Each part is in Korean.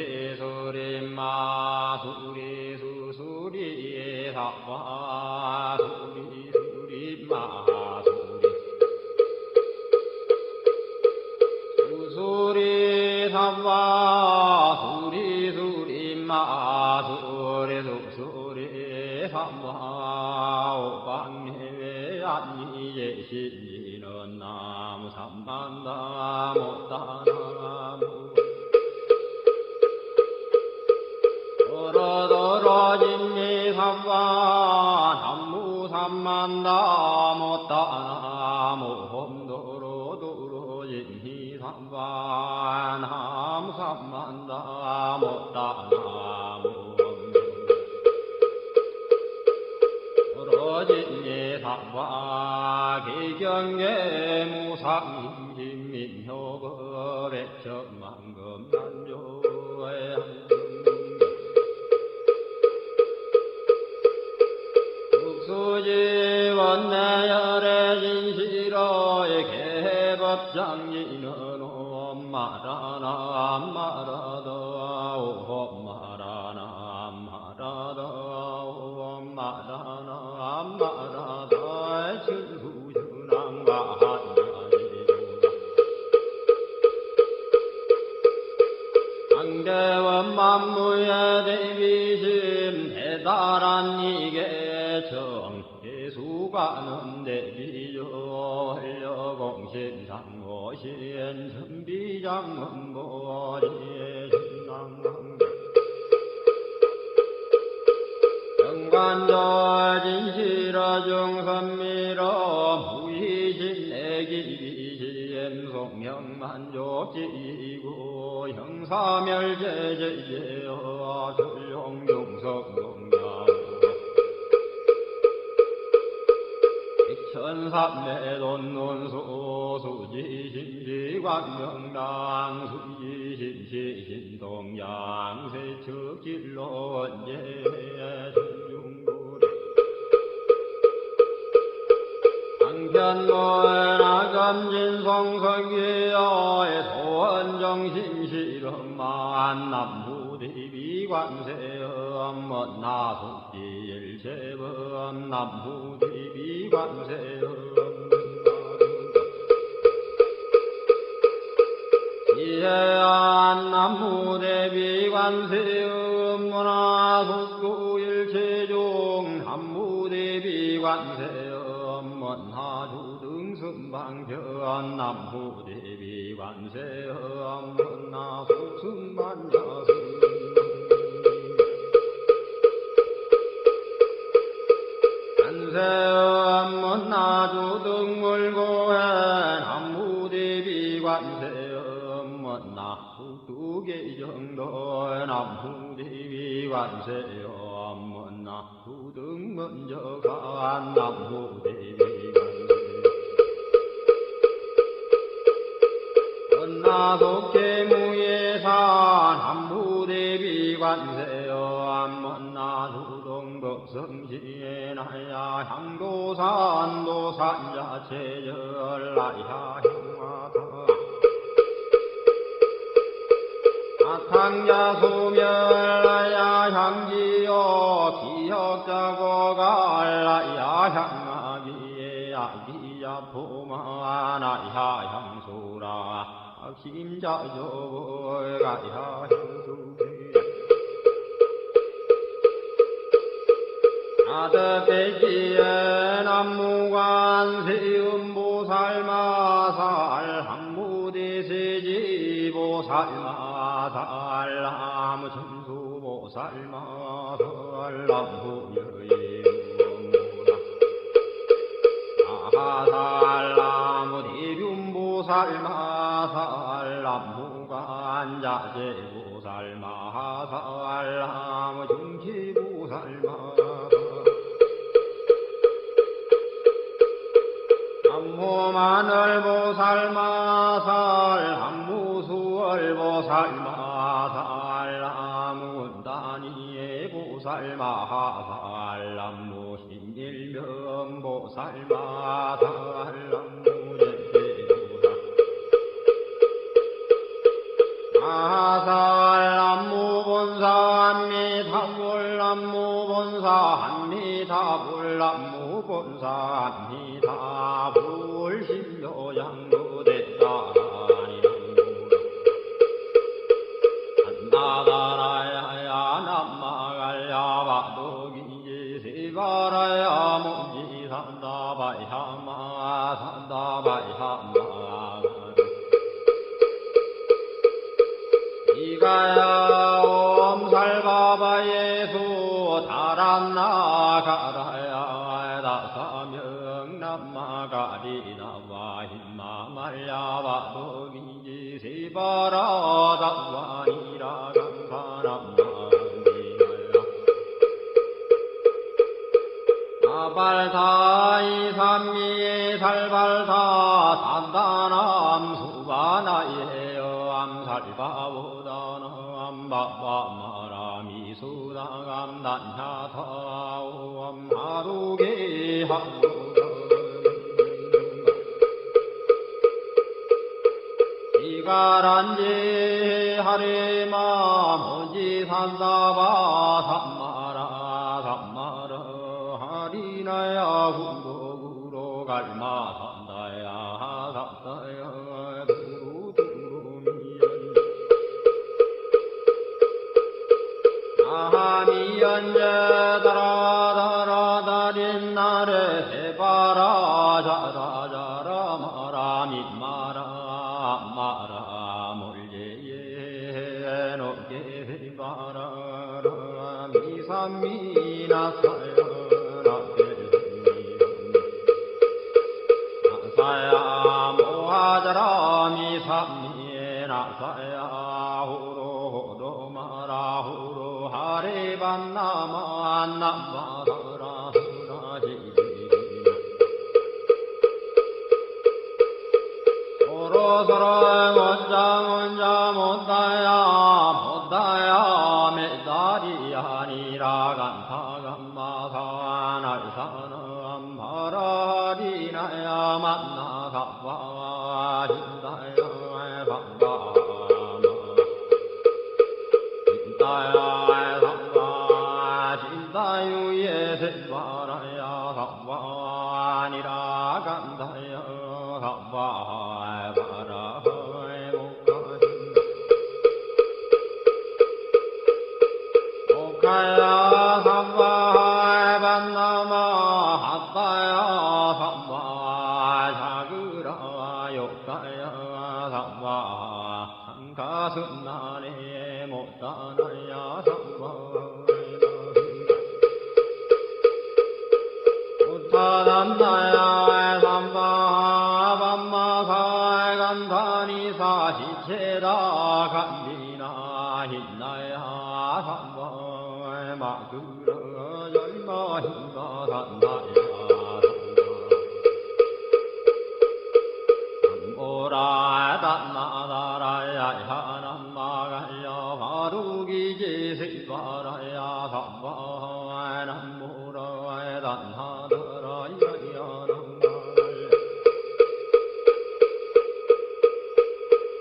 수리 수리 마 수리 수수리 사와 수리 수리 마 수리 수수리 사와 수리 수리 마 수리 수수리 사와 오방해외 아니 예시는 나무 삼만다 못다나무 도로도로진니 삼와 남무 삼만다 못다나무 홈도로도로진니 삼와 나무 삼만다 못다나무 도로진니 삼와 기경계 무상인민효거 백천만금 난조에 수지원내열의 진시로의 개법장지는 엄마라나 엄마라다 엄마라나 엄마라다 엄마라나 엄마라다 진수준왕과 한대원 만무의 대비심 대단한 이게 정 예수가는 대비요 헬려공신상고신 선비장문보리의 신랑강 정관절 진실어 중선미러 무의신 애기비신 송명만족지고 형사멸제제제어 전룡용성공양 천삼매돈논소 수지신지광명당 수지신시신동양 세척질론제 전중구리 강편모나감진성성기여의 소원정신실험만 남부대비관세음 먼나속지일체범 남부대비관세음 이해안 남부대비관세음 문화속구일체종 남부대비관세음 먼하주등승방편 남부대비관세음 먼나속승반야승 관세음 먼나주등물고해 남부대비관세음 먼나국두계정도 남부대비관세음 먼나주등먼저간 남부대비관세 먼나속계무예산 남부대비관세음 먼나주동덕성시나야 향도산도산자체절라야 향화다 아탕자 소멸라야 향지요 기억자고갈라야 향마기에 아기야 포마나야 향수라 심자조가야 향수기 아드배기에 남무관세음보살마살 항무대세지보살마살 나무천수보살마살 남부여인보살 아하살 나무대륜보살마살 남무관자재보살마살 나무중기보살마살 남무마늘보살마살 남무수월보살마살 남무운다니의 보살마살 남무신일면보살마살 남무제세보살 마살 남무 본사합니다. 불신도 양도됐다니 나가라야 남마갈야 바도기지 세바라야 몸지 산다바야마 산다바야마 이가야 엄살바바 예수 달았나가라야 다사명 남마가리나와 힘마말야 바도기지 세바라 다와니라 발다 이삼미 살발다 산다남 수바나예요 암살바보다나 암바바마라미 수당암 난야타오 암하루게 하루가 이가란지 하리마 모지 산다바 삼마라 삼마라 하리나야 훈복으로 갈마 산다야 산다야 두루두루미연 아하미연제 다라다라다린 나래 해바라 자라자라 마라 민마라 마라 몰예예 높게 해바라 미삼미나사야 나사야 모하자라 미삼미나사야 후루후루 마라 후루 하리반나마 남마사라 후라지지 서로서로 원자 못다야 못다야 메다리 아니라 간타간마사 날사는 바라리나야 만나가와 힘다야 반가마 힘다야 상가 힘다유에 세바라야 상와니라 간다야 상와 가야 삼바 반나마 하다야 삼바 자그라 욕가야 삼바 한가슴나네 못다나야 삼바 못다난다야 삼바 반마사 간다니사 시체다 간디나 힘나야 삼바 마그라 열마 힘나 산다야 삼보라 단나다라야 하남마갈야 바루기지 세바라야 삼바 남보라 단나다라야 남마갈야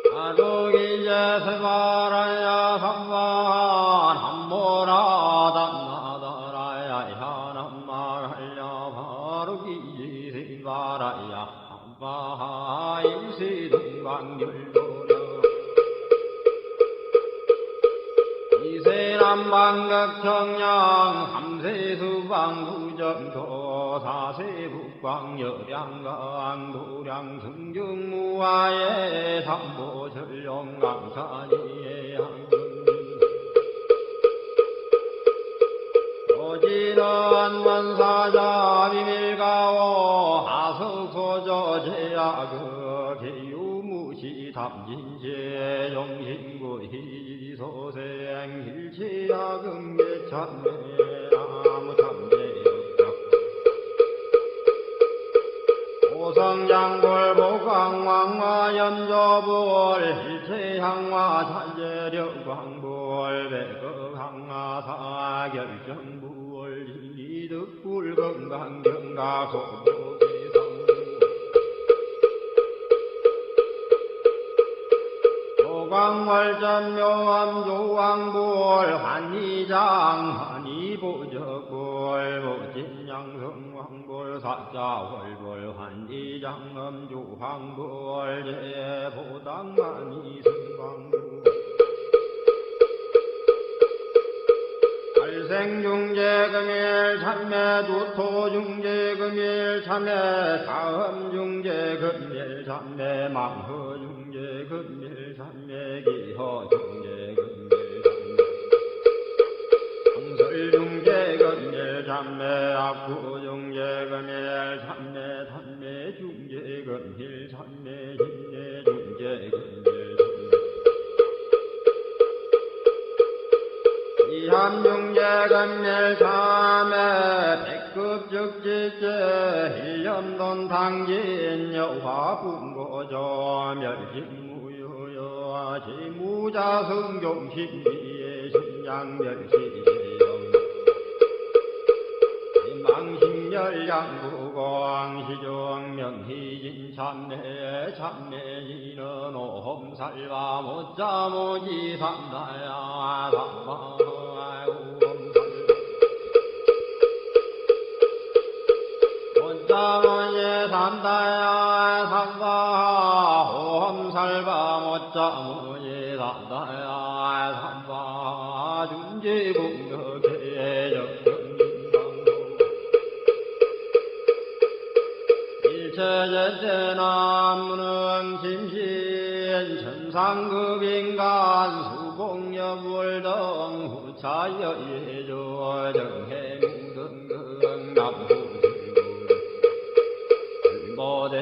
바루기지 세바라야 삼바 남보라 바라야 한바하일시등방열도려 이세남방극청량 삼세수방구정도 사세북방여량강 도량승중무화에 삼보전령강산이에 오지는 원사자 비밀가오 하석소저 제야그 개유무시 담진제 용신구 희소생 힐치야금계참매 아무참제역적 오성장골 복강왕화 연저볼 힐체향화 잔재력광볼 백업항화 사결정부 이득불 건강경가 소도계성 조광월전묘암 조왕볼 한이장 한이보적볼 모진양성왕볼 사자 월벌 환이장엄주 황벌 제보당만이 승광부 발생중재금일 참매 두토중재금일 참매 다음중재금일 참매 망허중재금일 참매 기허중재금일 상설중재금일 참매 악구중재금일 참매 단매중재금일 참매 진례중재금일 이함중재금일 참매 백급적지제 일념돈 당진 여화분고조 멸진무효여 지무자성종신비의 신양멸시제영 망신열양구광시종 명희진 참내 참내인은 오험살바 못자모지 삼다야 삼바 못자모지 삼다야 삼바 오험살바 못자모지 삼다야 삼바 중지국력의 일체제제나무는 심신 천상급인간 수공여불등 후차여예조 정해무등등 남후지불 불모대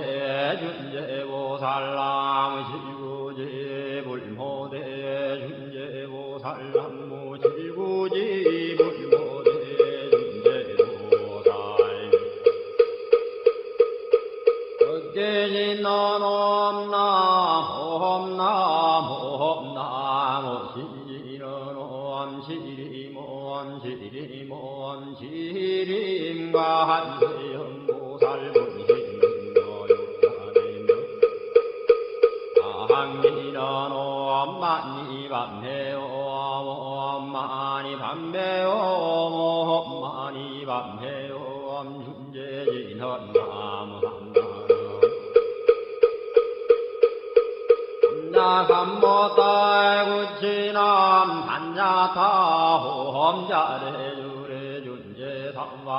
준제보살람 실구지 불모대 준제보살람 실구지 불모대 시림과 한세연보살분신노욕하리며 아항미너놈 많이 밤해요 많이 밤해요 많이 밤해요 준재진헌 나무한다 나감모따구치남 반야타 호험자레주레 준제삼바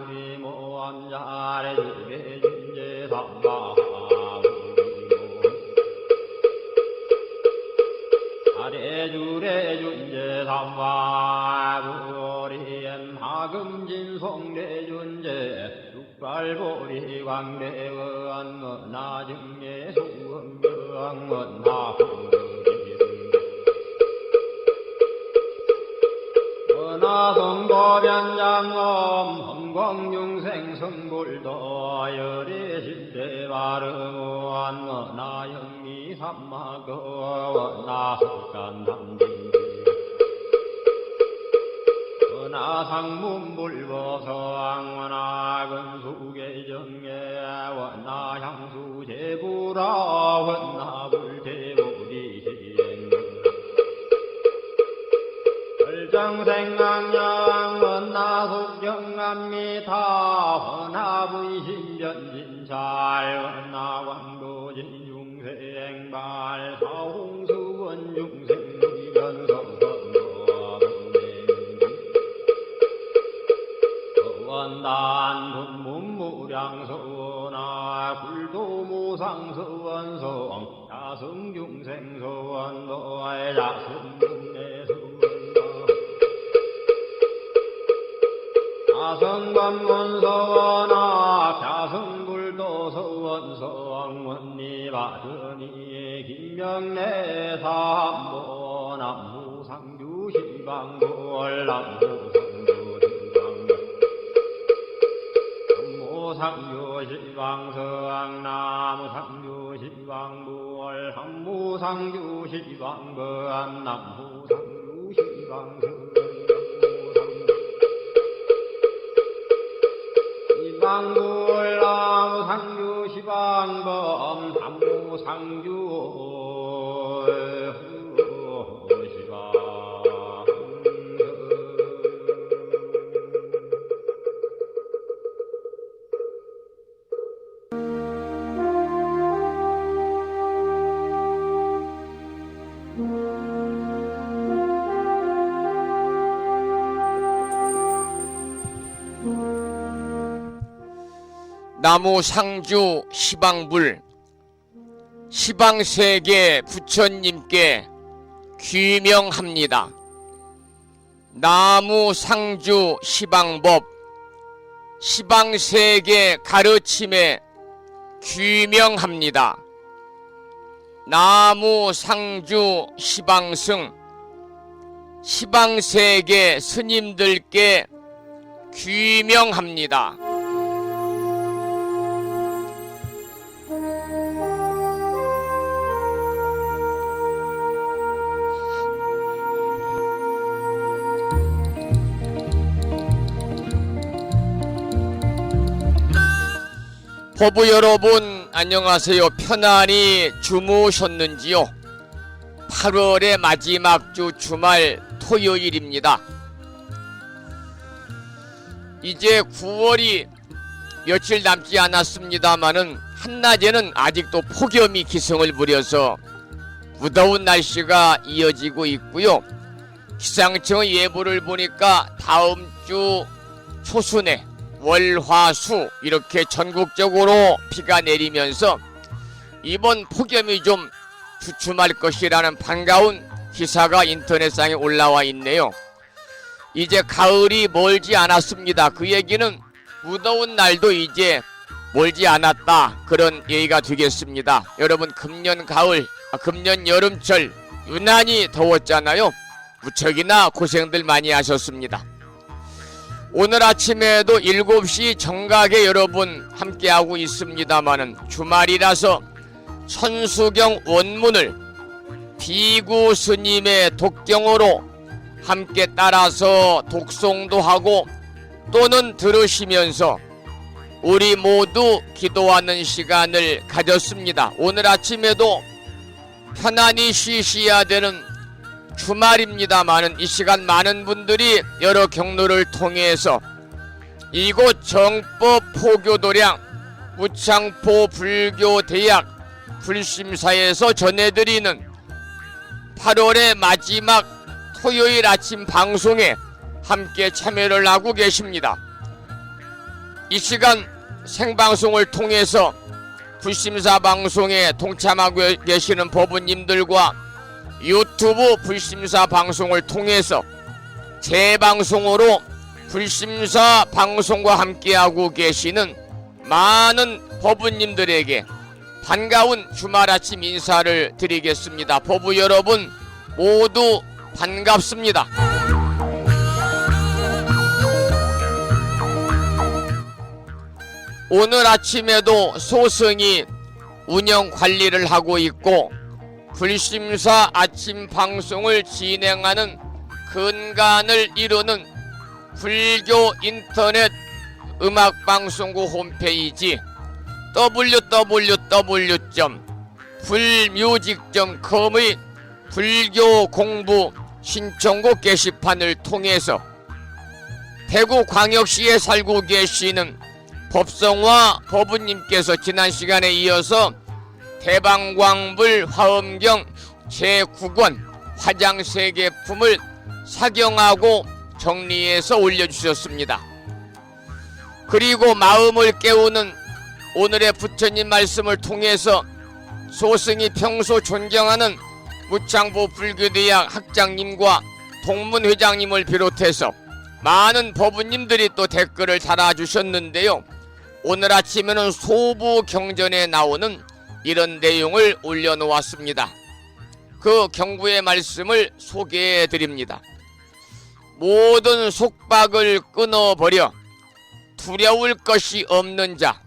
우리 모험자레주레 준제삼바 아레주레 준제삼바 우리엔 하금진송레 준제 육발보리 광대원 나중에 수음병원 나성도변장엄 험광중생 성불도 열애실대 바르무한 나영미 삼마거 나석간담진 나상문불보서왕원하 근수계정에 원나향수제부라 원나불제부리시행 절정생강양 원나속경암미타 원나부이신전진찰 원나광도진중생발 사홍수원중생변성선도 원단분문무량서원아 굴도무상서원성 야성중생서원도의 야성문내서원도 야성관문서원아 야성불도서원성원니바드니 김명내 삼보 남무상주시방골 상주시방서왕 나무상주시방부월 한무상주시방거암 남무상주시방서 시방부월 나무상주시방범 한무상주 나무 상주 시방불 시방세계 부처님께 귀명합니다. 나무 상주 시방법 시방세계 가르침에 귀명합니다. 나무 상주 시방승 시방세계 스님들께 귀명합니다. 법부 여러분 안녕하세요. 편안히 주무셨는지요? 8월의 마지막 주 주말 토요일입니다. 이제 9월이 며칠 남지 않았습니다마는 한낮에는 아직도 폭염이 기승을 부려서 무더운 날씨가 이어지고 있고요. 기상청의 예보를 보니까 다음 주 초순에 월화수 이렇게 전국적으로 비가 내리면서 이번 폭염이 좀 주춤할 것이라는 반가운 기사가 인터넷상에 올라와 있네요. 이제 가을이 멀지 않았습니다. 그 얘기는 무더운 날도 이제 멀지 않았다, 그런 얘기가 되겠습니다. 여러분, 금년 가을, 금년 여름철 유난히 더웠잖아요. 무척이나 고생들 많이 하셨습니다. 오늘 아침에도 7시 정각에 여러분 함께하고 있습니다마는 주말이라서 천수경 원문을 비구 스님의 독경으로 함께 따라서 독송도 하고 또는 들으시면서 우리 모두 기도하는 시간을 가졌습니다. 오늘 아침에도 편안히 쉬셔야 되는 주말입니다마는 이 시간 많은 분들이 여러 경로를 통해서 이곳 정법 포교도량 무창포 불교대학 불심사에서 전해드리는 8월의 마지막 토요일 아침 방송에 함께 참여를 하고 계십니다. 이 시간 생방송을 통해서 불심사 방송에 동참하고 계시는 법부님들과 유튜브 불심사 방송을 통해서 재방송으로 불심사 방송과 함께하고 계시는 많은 법부님들에게 반가운 주말 아침 인사를 드리겠습니다. 법부 여러분 모두 반갑습니다. 오늘 아침에도 소승이 운영 관리를 하고 있고 불심사 아침 방송을 진행하는 근간을 이루는 불교 인터넷 음악방송국 홈페이지 www.불뮤직.com의 불교 공부 신청곡 게시판을 통해서 대구광역시에 살고 계시는 법성화 법부님께서 지난 시간에 이어서 대방광불 화엄경 제9권 화장세계품을 사경하고 정리해서 올려주셨습니다. 그리고 마음을 깨우는 오늘의 부처님 말씀을 통해서 소승이 평소 존경하는 무창포 불교대학 학장님과 동문회장님을 비롯해서 많은 법부님들이 또 댓글을 달아주셨는데요. 오늘 아침에는 소부경전에 나오는 이런 내용을 올려놓았습니다. 그 경구의 말씀을 소개해 드립니다. 모든 속박을 끊어버려 두려울 것이 없는 자,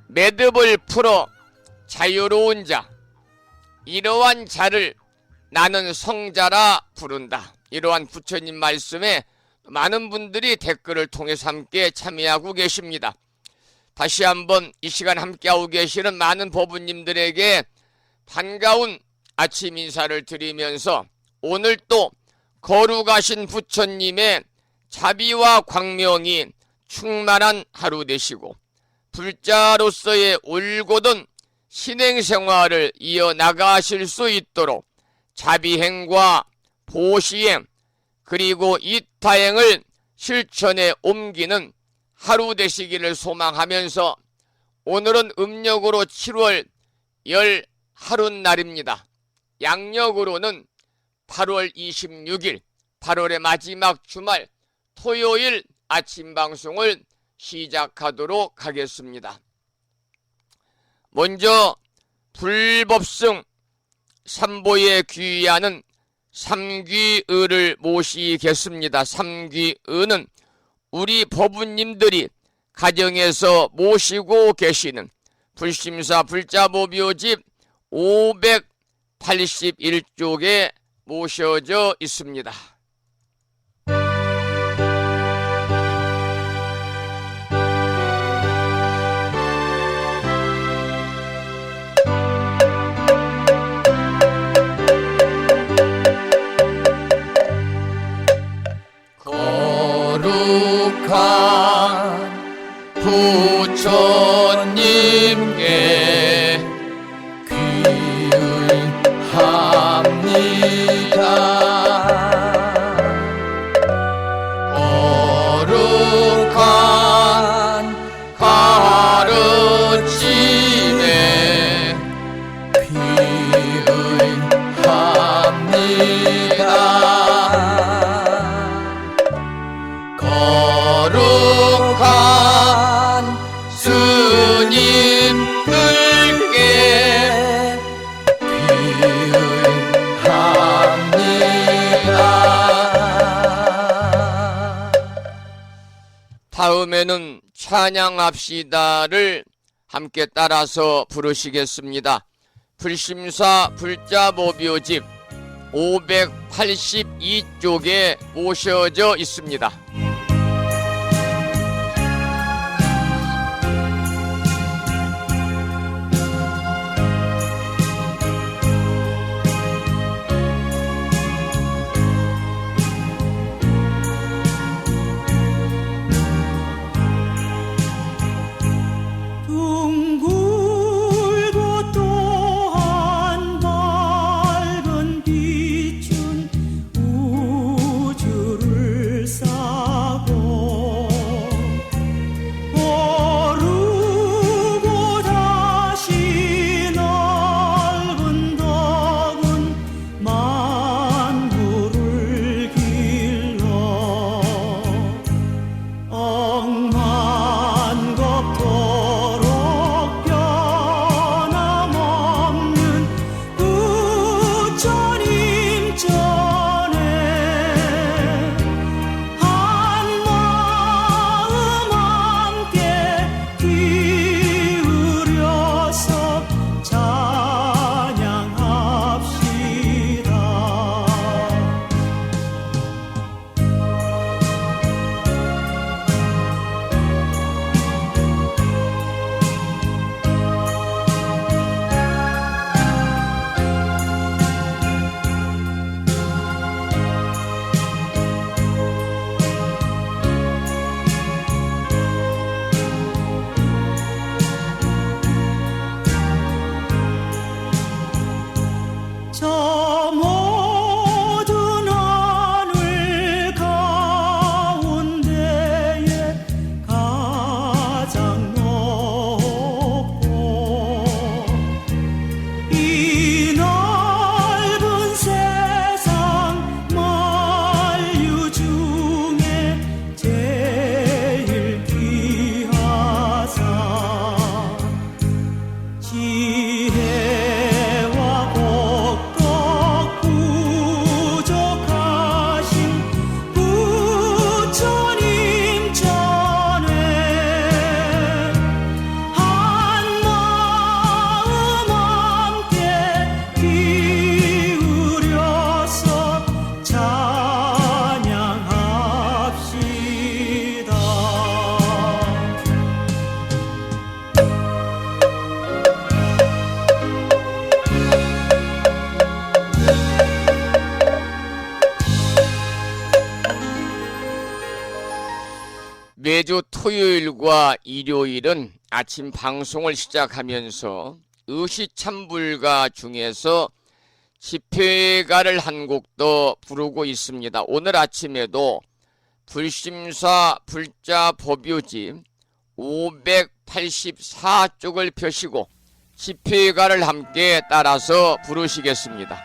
매듭을 풀어 자유로운 자, 이러한 자를 나는 성자라 부른다. 이러한 부처님 말씀에 많은 분들이 댓글을 통해서 함께 참여하고 계십니다. 다시 한번 이 시간 함께하고 계시는 많은 법부님들에게 반가운 아침 인사를 드리면서 오늘 또 거룩하신 부처님의 자비와 광명이 충만한 하루 되시고 불자로서의 올곧은 신행생활을 이어나가실 수 있도록 자비행과 보시행 그리고 이타행을 실천에 옮기는 하루 되시기를 소망하면서 오늘은 음력으로 7월 11날입니다. 양력으로는 8월 26일, 8월의 마지막 주말 토요일 아침 방송을 시작하도록 하겠습니다. 먼저 불법성 삼보에 귀의하는 삼귀의를 모시겠습니다. 삼귀의는 우리 법부님들이 가정에서 모시고 계시는 불심사 불자보묘집 581쪽에 모셔져 있습니다. 거룩한 부처님께 귀의합니다. 거룩한 가르침에 귀의합니다. 거룩한 스님들께 귀의합니다. 다음에는 찬양합시다를 함께 따라서 부르시겠습니다. 불심사 불자보묘집 582쪽에 모셔져 있습니다. 둥글고 또한 밝은 빛은 우주를 싸고 오르고 다시 넓은 덕은 만물을 길러 억만겁도록 변함없는 부처님 전에 한마음 함께 기울여서 찬양합시다. 저 모든 하늘 가운데에 가장 높고 이 넓은 세상 만유 중에 제일 귀하사 지혜와 복덕 부족하신 부처님 전에 한마음 함께 기울여서 찬양합시다. 매주 토요일과 일요일은 아침 방송을 시작하면서 의시참불가 중에서 집회가를 한 곡도 부르고 있습니다. 오늘 아침에도 불심사 불자법요집 584쪽을 펴시고 집회가를 함께 따라서 부르시겠습니다.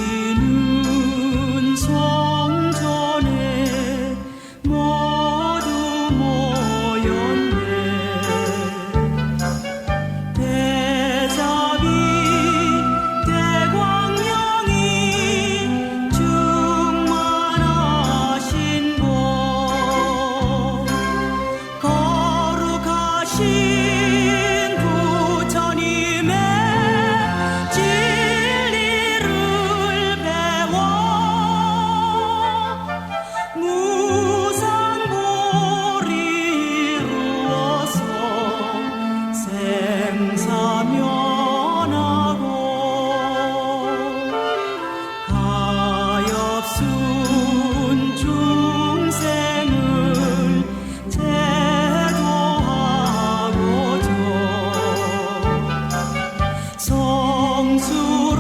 우리는 성전에 모두 모였네. 대자비 대광령이 충만하신 곳, 거룩하신 부처님의 진리를 배워 무상불이 이루어서 생사면하고 가엾은 중생을 제도하고자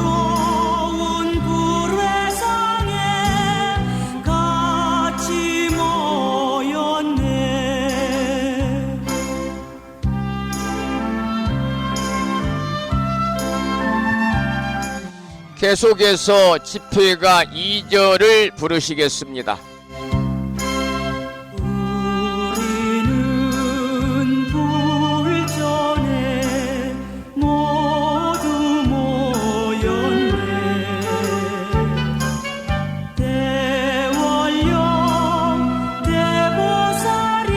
성스러운 불회상에 같이 모였네. 계속해서 집회가 2절을 부르시겠습니다. 우리는 불전에 모두 모였네. 대원령 대보살이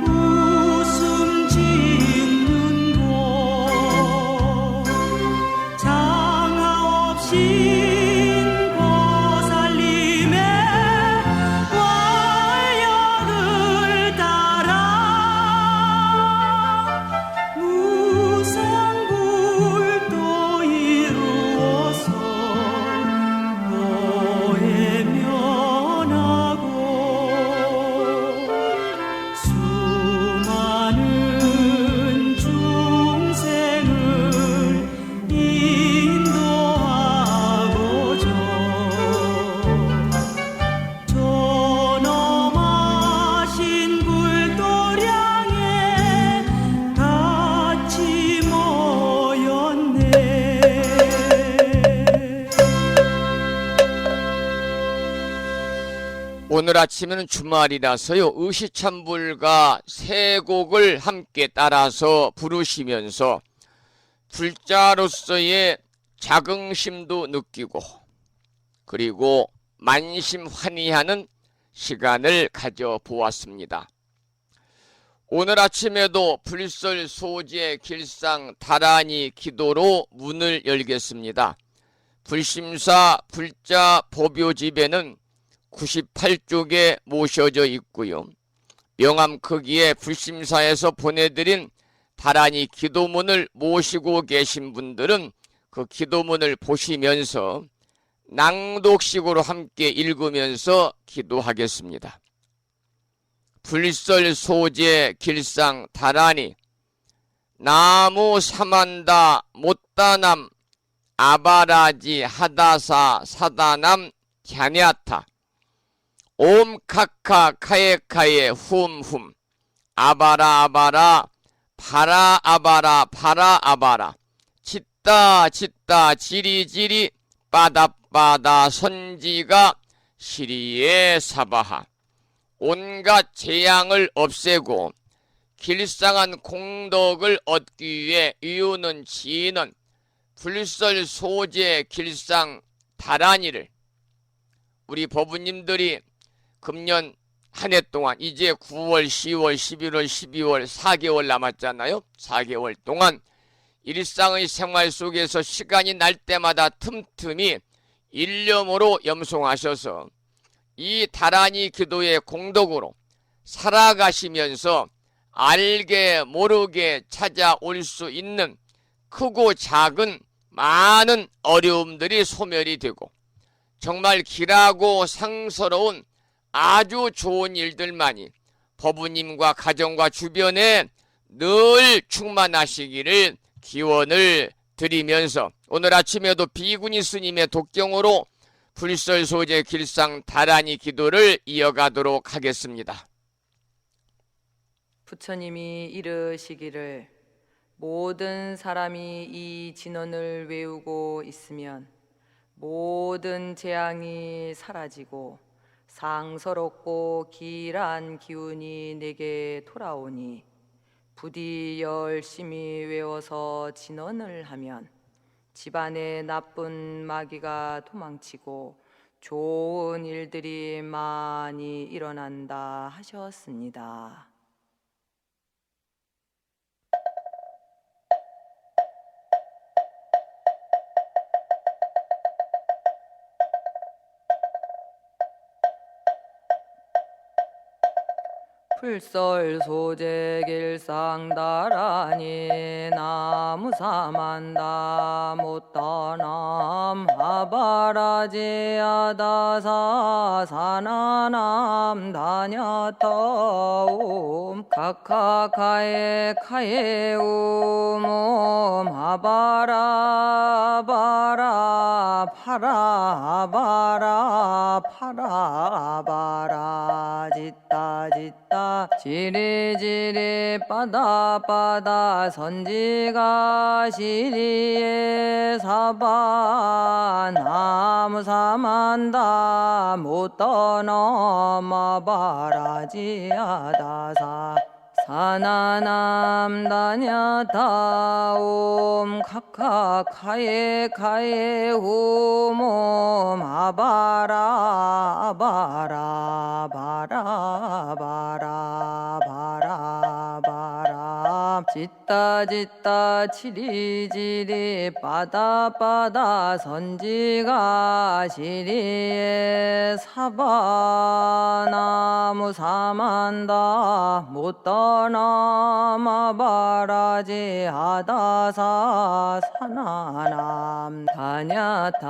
웃음 짓는 곳, 장하 없인 보살님의 활력을 따라 무상불도 이루어서 보혜면하고 수많은 중생을 인도하고자 존엄하신 불도량에 같이 모였네. 오늘 아침에는 주말이라서요, 의시찬불가 세 곡을 함께 따라서 부르시면서 불자로서의 자긍심도 느끼고 그리고 만심환의하는 시간을 가져보았습니다. 오늘 아침에도 불설 소재 길상 다란이 기도로 문을 열겠습니다. 불심사 불자 보묘집에는 98쪽에 모셔져 있고요. 명함 크기에 불심사에서 보내드린 다란이 기도문을 모시고 계신 분들은 그 기도문을 보시면서 낭독식으로 함께 읽으면서 기도하겠습니다. 불설 소재 길상 다란이 나무 사만다 못다남 아바라지 하다사 사다남 갸냐타 옴카카 카에카에 훔훔 아바라 아바라 바라 아바라 바라 아바라 짓다 짓다 지리지리 빠다빠다 선지가 시리에 사바하 온갖 재앙을 없애고 길상한 공덕을 얻기 위해 이유는 지는 불설 소재 길상 다란이를 우리 법부님들이 금년 한 해 동안 이제 9월, 10월, 11월, 12월 4개월 남았잖아요. 4개월 동안 일상의 생활 속에서 시간이 날 때마다 틈틈이 일념으로 염송하셔서 이 다란이 기도의 공덕으로 살아가시면서 알게 모르게 찾아올 수 있는 크고 작은 많은 어려움들이 소멸이 되고 정말 길하고 상서로운 아주 좋은 일들만이 법부님과 가정과 주변에 늘 충만하시기를 기원을 드리면서 오늘 아침에도 비구니 스님의 독경으로 불설소재 길상 다란이 기도를 이어가도록 하겠습니다. 부처님이 이르시기를 모든 사람이 이 진언을 외우고 있으면 모든 재앙이 사라지고 상서롭고 길한 기운이 내게 돌아오니 부디 열심히 외워서 진언을 하면 집안에 나쁜 마귀가 도망치고 좋은 일들이 많이 일어난다 하셨습니다. 풀설소재 길상다라니 나무사만다 못떠남 하바라지아다사 사나남 다냐타옴 카카카에 카에우몸 하바라바라 파라바라 파라바라 짓다 지리지리 빠다빠다 선지가 시리에 사바 나무사만다 못떠넘어바라지아다사 사나남 다냐다옴 카카카에 카에 후몸 아바라 아바라 바라 바라 바라 바라 짓다 지리지리 빠다빠다 선지가 시리에 사바나무 사만다 못떠넘어바라지 아다사 사나남 다냐다옴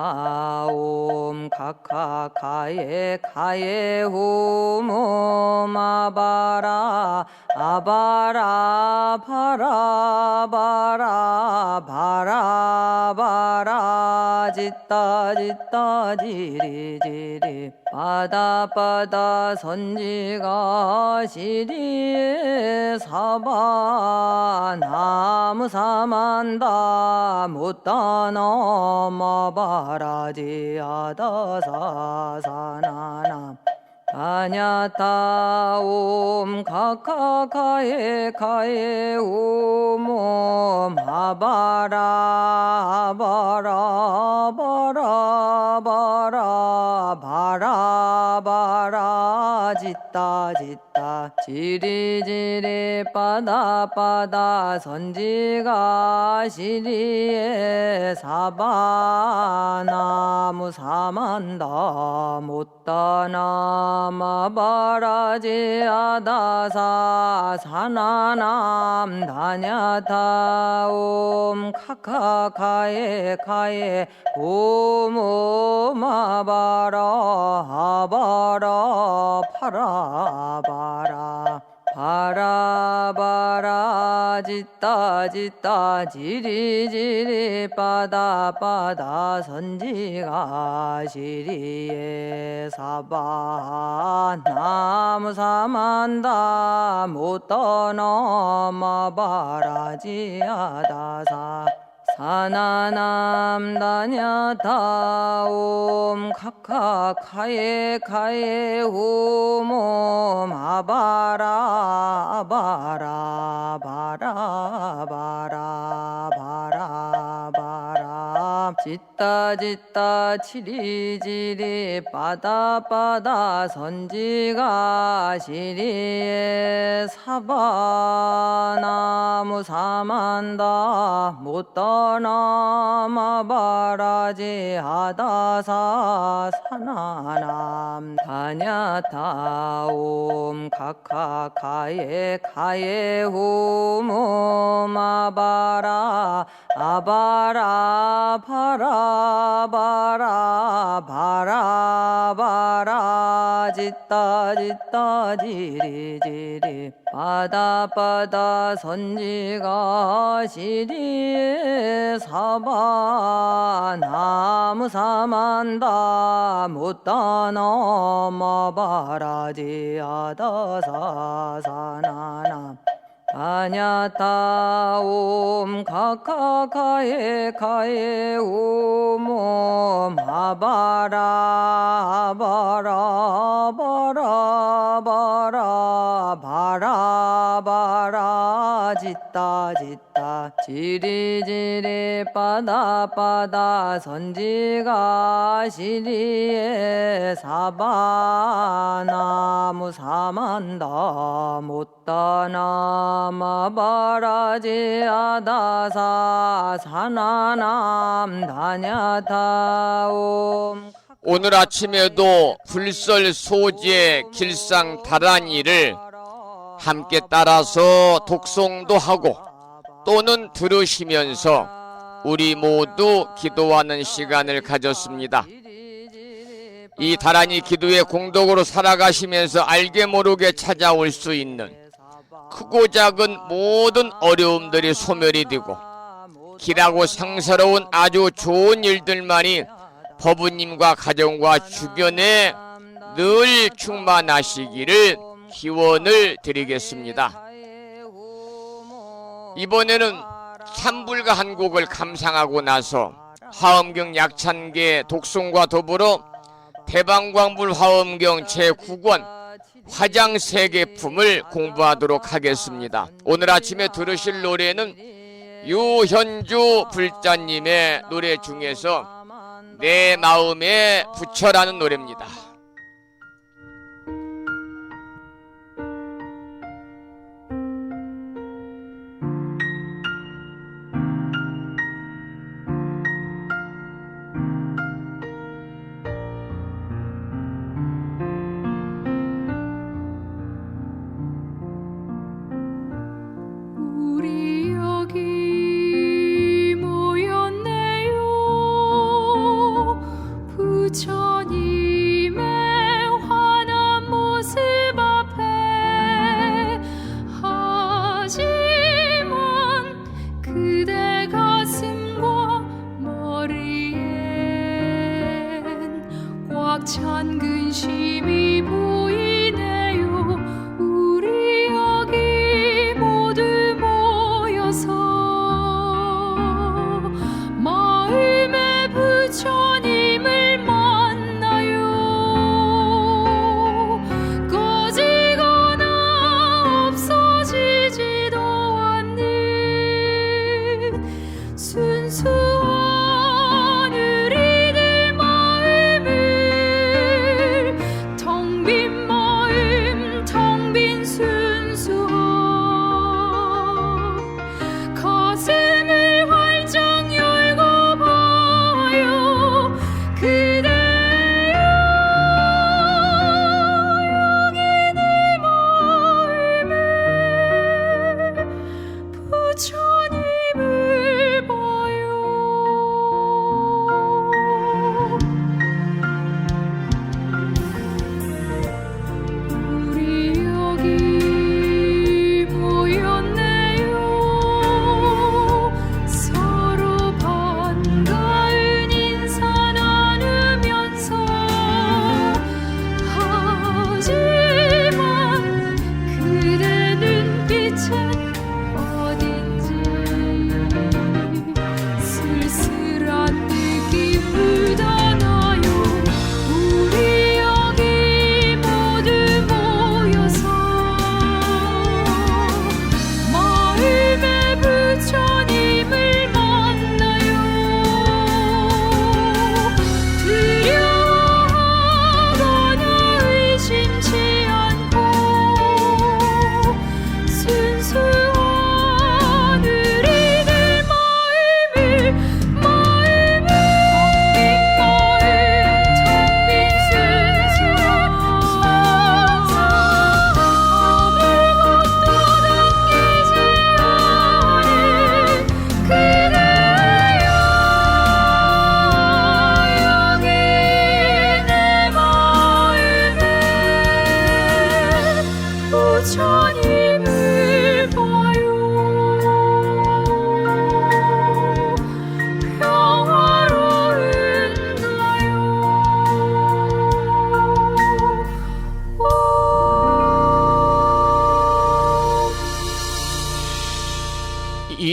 카카카에 카에 후몸 아바라 아바라 바라 바라 바라 바라 짓다 지리지리 빠다빠다 선지가 시리에 사바 나무 사만다 못떠넘어바라지 아다사 사나남 다냐타옴 카카카에 카에 오몸 아바라 바라 바라 바라 바라 바라 짓다 지리지리 빠다빠다 선지가 시리에 사바 나무 사만다 못떠넘어바라지 아다사 사나남 다냐타옴 카카카에 카에 오몸 아바라 아바라 파라바라 바라바라 짓다 지리지리 빠다빠다 선지가 시리에 사바 나무 사만다 못떠넘어바라지 아다사 사나남 다냐타옴 카카카에 카에 후몸 아바라 아바라 바라 바라 바라 바라 짓다 지리지리 빠다빠다 선지가 시리에 사바 나무 사만다 못떠넘어바라지 아다사 사나남 다냐타옴 카카카에 카에 후몸 아바라 아바라 바라 바라 바라 바라 짓다 짓다 지리지리 바다 선지가 시리에 사바 나무 사만다 못다 넘어바라지 하다 사사나나 아냐타옴 카카카에 카에 오몸 아바라 바라 바라 바라 바라 바라 짓다 짓다 지리지리 바다 선지가 시리에 사바 나무 사만다 못다 마바라지 아다사 사나남 다냐타옴. 오늘 아침에도 불설 소재 길상 다란이를 함께 따라서 독송도 하고 또는 들으시면서 우리 모두 기도하는 시간을 가졌습니다. 이 다란이 기도의 공덕으로 살아가시면서 알게 모르게 찾아올 수 있는 크고 작은 모든 어려움들이 소멸이 되고 길하고 상서로운 아주 좋은 일들만이 법부님과 가정과 주변에 늘 충만하시기를 기원을 드리겠습니다. 이번에는 참불가 한 곡을 감상하고 나서 화엄경 약찬계 독송과 더불어 대방광불 화엄경 제9권 화장세계품을 공부하도록 하겠습니다. 오늘 아침에 들으실 노래는 유현주 불자님의 노래 중에서 내 마음에 부처라는 노래입니다. 우리 여기 모였네요. 부처님의 환한 모습 앞에 하지만 그대 가슴과 머리엔 꽉 찬 근심이 보이네요. 우리 여기 모두 모여서 마음의 부처님을 만나요. 꺼지거나 없어지지도 않는 순수한 우리들 마음을 텅 빈 마음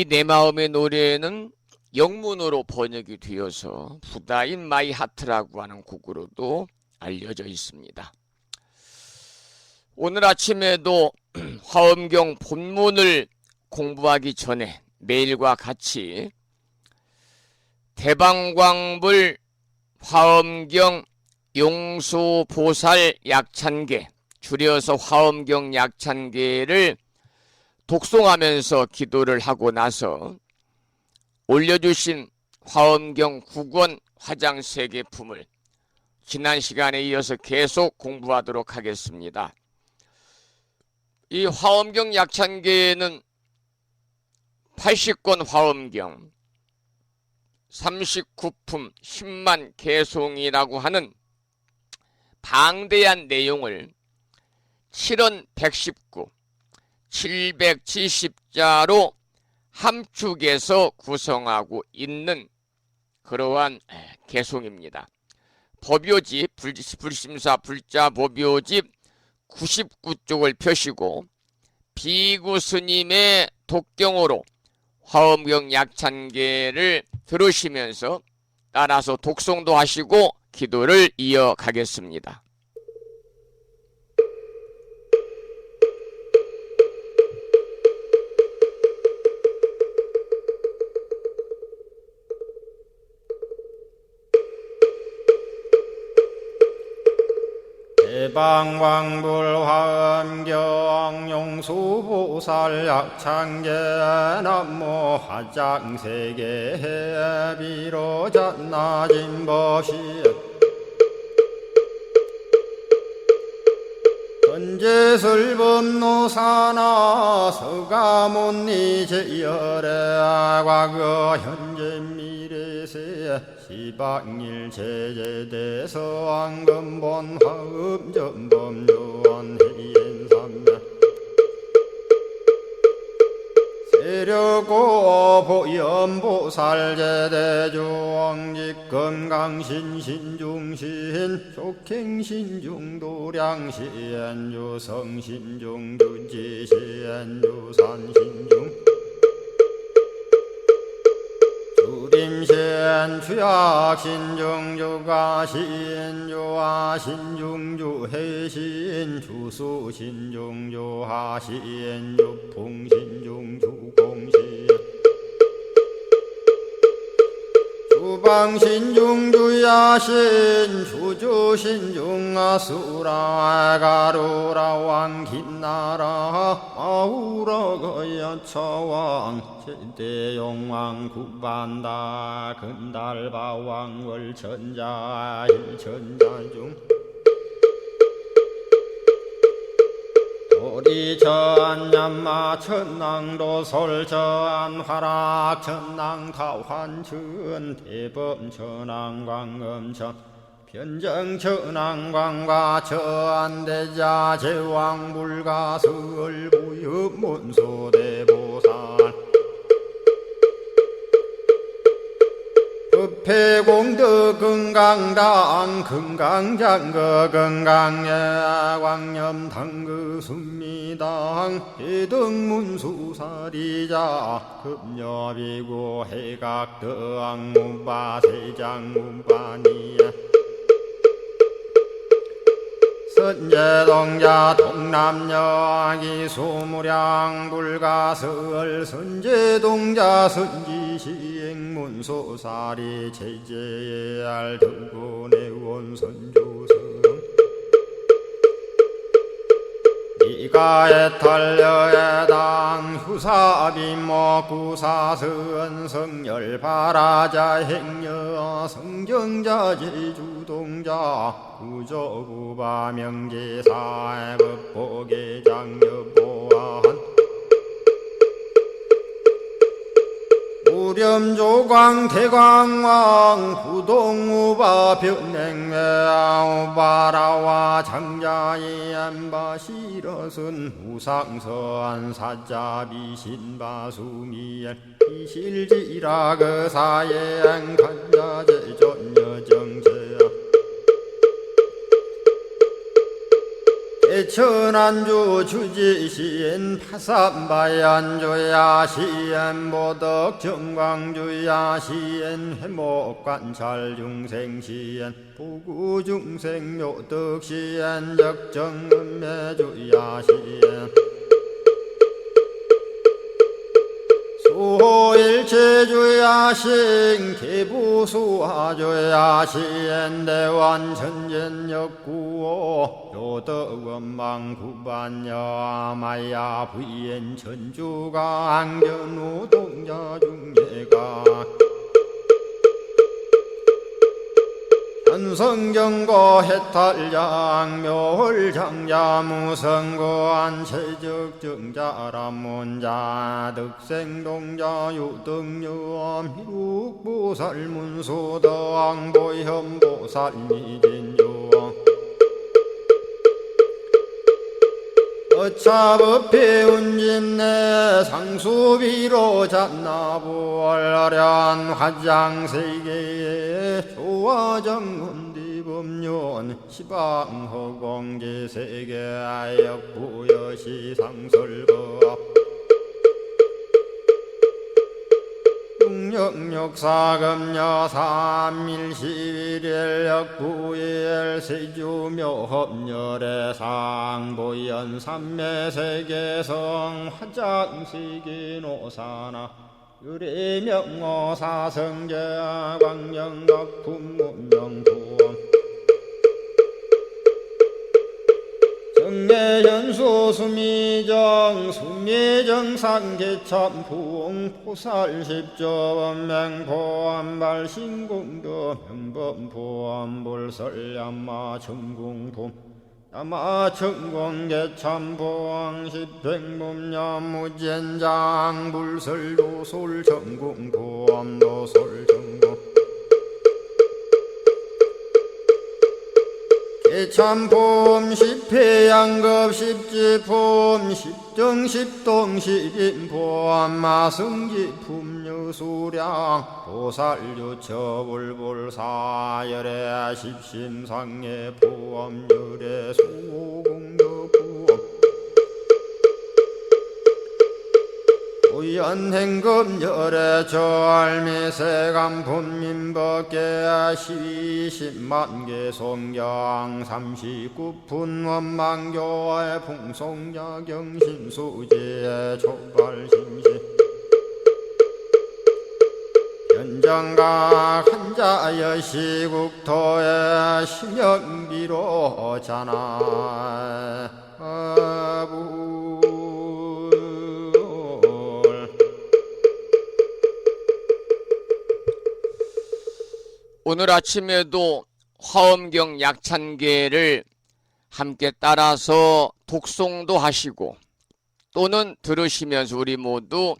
이 내 마음의 노래는 영문으로 번역이 되어서 부다 인 마이 하트라고 하는 곡으로도 알려져 있습니다. 오늘 아침에도 화엄경 본문을 공부하기 전에 매일과 같이 대방광불 화엄경 용수보살 약찬계, 줄여서 화엄경 약찬계를 독송하면서 기도를 하고 나서 올려주신 화엄경 9권 화장세계품을 지난 시간에 이어서 계속 공부하도록 하겠습니다. 이 화엄경 약찬계에는 80권 화엄경, 39품 10만 개송이라고 하는 방대한 내용을 7원 119, 770자로 함축해서 구성하고 있는 그러한 개송입니다. 법요집, 불심사 불자 법요집 99쪽을 펴시고 비구 스님의 독경으로 화엄경 약찬계를 들으시면서 따라서 독송도 하시고 기도를 이어가겠습니다. 대방광불 화엄경 용수보살 약찬계 남모 화장세계 비로잔나진 법시 헌재설법노사나 서가몬니 제열의 과거 현재 미래세 시방일 제제대서 왕금본 화음전범 요한해인삼매 세력고 보연보살 제대주왕직 건강신신중신 족행신중도량시엔주 성신중주지시엔주 산신중 주림신 주약신중 주가신 주하신 중주해신 주수신 중주하신 주풍신 중주공신 주방신 중주야신 주주신 중아수라 가루라 왕김나라 마우라가야 차왕 제대용왕 구반다 근달바왕 월천자 일천자중 도리전 얀마 천낭도 설전 화락 천낭 타환천 대범 천왕 광음천 변정 천왕 광과 천대자 제왕 불가설 부유 문소대보살 법회공덕 건강당 건강장거 건강예 광염당그 순미당 해등문수사리자 급여비고 해각덕 문바세장 문바니야 선제동자 동남여기 소무량 불가설 선제동자 선지시행문소사리 제제알 등군의원 선주성 이가에탈려에당 후사비모 구사선 성열 바라자 행여 성경자 제주동자 구조구바 명제사의 법보계장 여보한 우렴조광 대광왕 부동우바 변냉매아 우바라와 장자의 안바시러선 우상서한 사자비신바수미엘 이실지라 그사의 간자제전여정제야 대천안주 주지시인 파산바얀주야 시엔 보덕 정광주야 시엔 회목관찰 중생시엔 부구중생 묘덕시엔 적정음매주야 시엔 수호일체주야신 개부수하주야신 대완천전역구호 요덕원망구반여 마야 부인 천주가 안견우 동자중예가 현성경고 해탈장 묘홀장자 무성고한 체적정자람문자 득생동자 유등유엄 희룩보살문소덕보현보살미진유 어차법회 운진내 상수비로 잔나부얼련 화장세계에 조화정운디법륜 시방허공제세계 역부여시 상설법 육력사금여 삼일시일 역부일 세주묘협열의 상보연 삼매세계성 화장세계노사나 유래명어 사성제 광영각품문명부엄 정례연수 수미정 수미정상계참풍 포살십조원맹포암발신공도 명범포암불설야마 청궁품 야마청공계참포항 십행범야무젠장 불설도솔 청궁포암도솔청궁 개참폼 십회양급 십지폼 십정십동 십인폼 마승지품 유수량 보살유처불불사열애 십심상해 포엄열애 수공덕부엄 우연행급열애 저알미세간품민법계 시십만개 송경 39분 원망교의 풍송야경신수제 촉발심시 현정각 한자여 시국토의 심영비로 자나부 오늘 아침에도 화엄경 약찬계를 함께 따라서 독송도 하시고 또는 들으시면서 우리 모두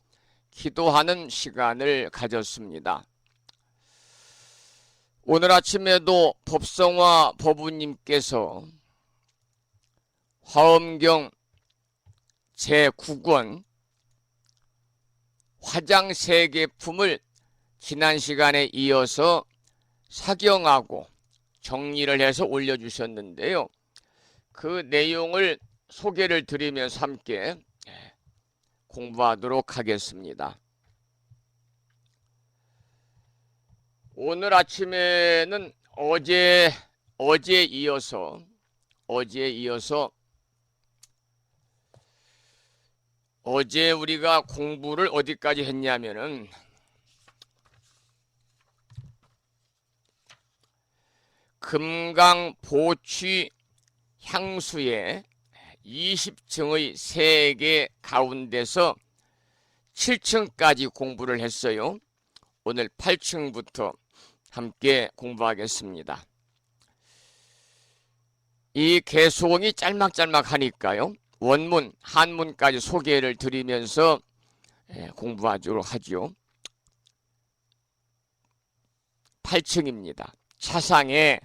기도하는 시간을 가졌습니다. 오늘 아침에도 법성화 법우님께서 화엄경 제9권 화장세계품을 지난 시간에 이어서 사경하고 정리를 해서 올려주셨는데요. 그 내용을 소개를 드리면서 함께 공부하도록 하겠습니다. 오늘 아침에는 어제에 이어서 어제 우리가 공부를 어디까지 했냐면은 금강보취 향수의 20층의 세계 가운데서 7층까지 공부를 했어요. 오늘 8층부터 함께 공부하겠습니다. 이 개송이 짤막짤막하니까요. 원문, 한문까지 소개를 드리면서 공부하도록 하죠. 8층입니다. 차상에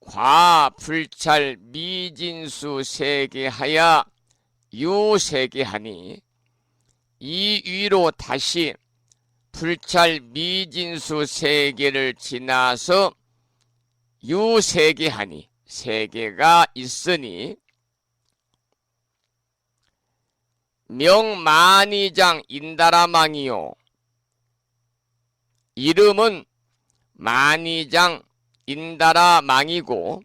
과불찰 미진수 세계하야 유세계하니 이 위로 다시 불찰 미진수 세계를 지나서 유세계하니 세계가 있으니 명만이장 인다라망이요. 이름은 만이장 인다라망이고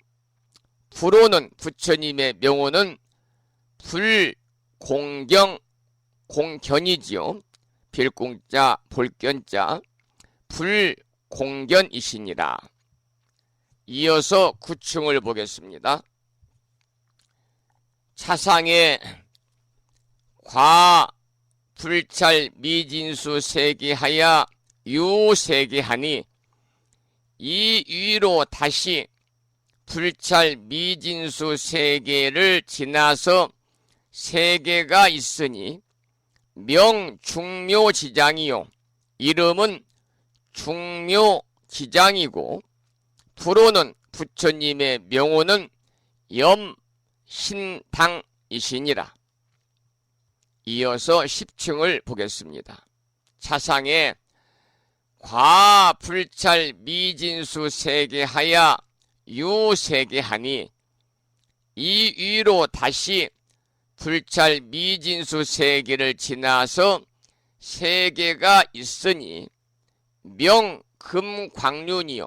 부로는 부처님의 명호는 불공경 공견이지요. 빌공자 볼견자 불공견이시니라. 이어서 구층을 보겠습니다. 차상에 과 불찰 미진수 세계하야 유세계하니 이 위로 다시 불찰 미진수 세계를 지나서 세계가 있으니 명중묘지장이요. 이름은 중묘지장이고 부로는 부처님의 명호는 염신당이시니라. 이어서 10층을 보겠습니다. 차상에 과불찰 미진수 세계하야 유세계하니 이 위로 다시 불찰 미진수 세계를 지나서 세계가 있으니 명금광륜이요.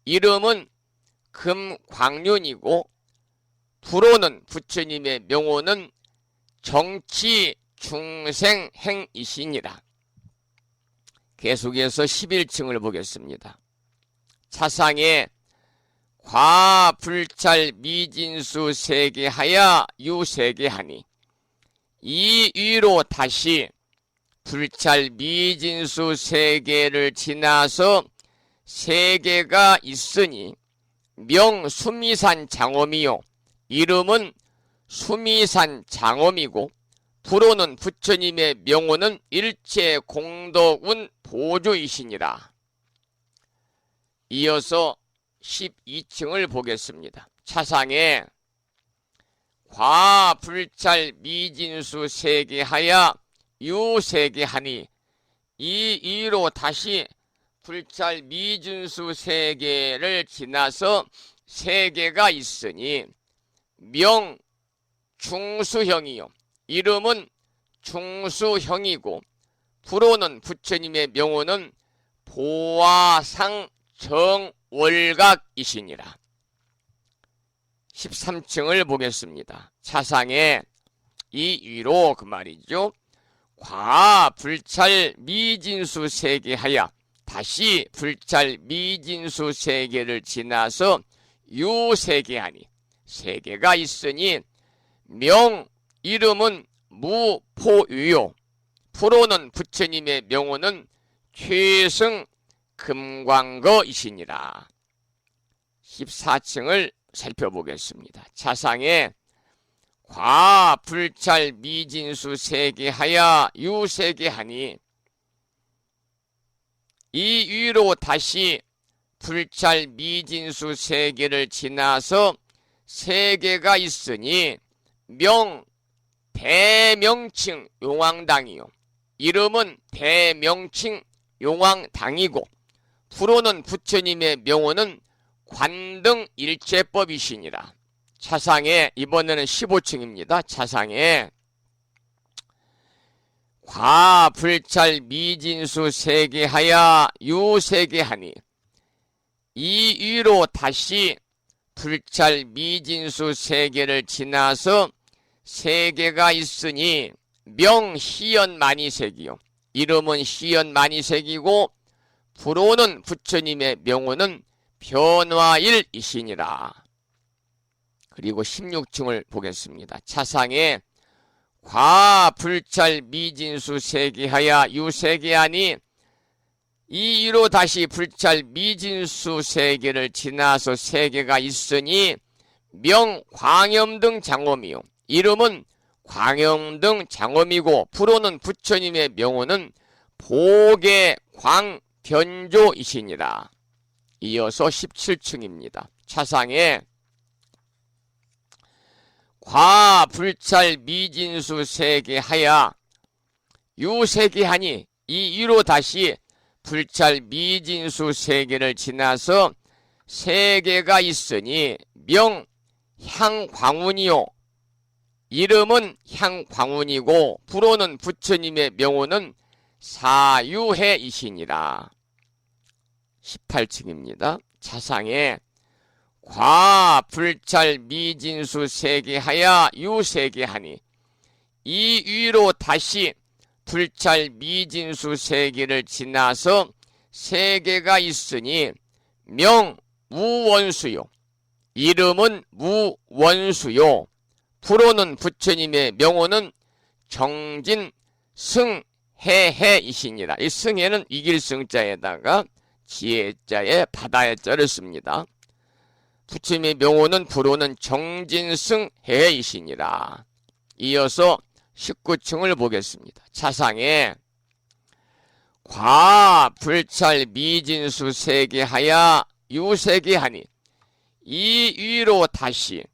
이름은 금광륜이고 부로는 부처님의 명호는 정치 중생행이시니라. 계속해서 11층을 보겠습니다. 차상에 과불찰 미진수 세계하야 유세계하니 이 위로 다시 불찰 미진수 세계를 지나서 세계가 있으니 명수미산 장엄이요. 이름은 수미산 장엄이고 부로는 부처님의 명호는 일체 공덕운 보조이시니라. 이어서 12층을 보겠습니다. 차상에 과불찰 미진수 세계하야 유세계하니 이 위로 다시 불찰 미진수 세계를 지나서 세계가 있으니 명중수형이요. 이름은 중수형이고 부로는 부처님의 명호는 보화상 정월각이시니라. 13층을 보겠습니다. 차상에 이 위로 그 말이죠. 과불찰 미진수 세계하야 다시 불찰 미진수 세계를 지나서 유세계하니 세계가 있으니 명 이름은 무포유요. 프로는 부처님의 명호는 최승 금광거이시니라. 14층을 살펴보겠습니다. 차상에 과불찰 미진수 세계하야 유세계하니 이 위로 다시 불찰 미진수 세계를 지나서 세계가 있으니 명 대명칭 용왕당이요. 이름은 대명칭 용왕당이고 프로는 부처님의 명호는 관등 일체법이시니라. 차상에 이번에는 15층입니다. 차상에 과불찰 미진수 세계하야 유세계하니 이 위로 다시 불찰 미진수 세계를 지나서 세계가 있으니 명시연만이색이요. 이름은 시연만이색이고 부로는 부처님의 명호는 변화일이시니라. 그리고 16층을 보겠습니다. 차상에 과불찰 미진수 세계하야 유세계하니 이 위로 다시 불찰 미진수 세계를 지나서 세계가 있으니 명광염등 장엄이요. 이름은 광염등 장엄이고 부로는 부처님의 명호는 보계광변조이시니라. 이어서 17층입니다. 차상에 과불찰 미진수 세계하야 유세계하니 이 위로 다시 불찰 미진수 세계를 지나서 세계가 있으니 명향광운이요. 이름은 향광운이고 부로는 부처님의 명호는 사유해이시니라. 18층입니다. 차상에 과불찰 미진수 세계하야 유세계하니 이 위로 다시 불찰 미진수 세계를 지나서 세계가 있으니 명무원수요. 이름은 무원수요. 부로는 부처님의 명호는 정진승해해이시니라. 이 승해는 이길 승자에다가 지혜자에 바다에 자를 씁니다. 부처님의 명호는 부로는 정진승해이시니라. 이어서 19층을 보겠습니다. 차상에 과불찰 미진수 세계하야 유세계하니 이 위로 다시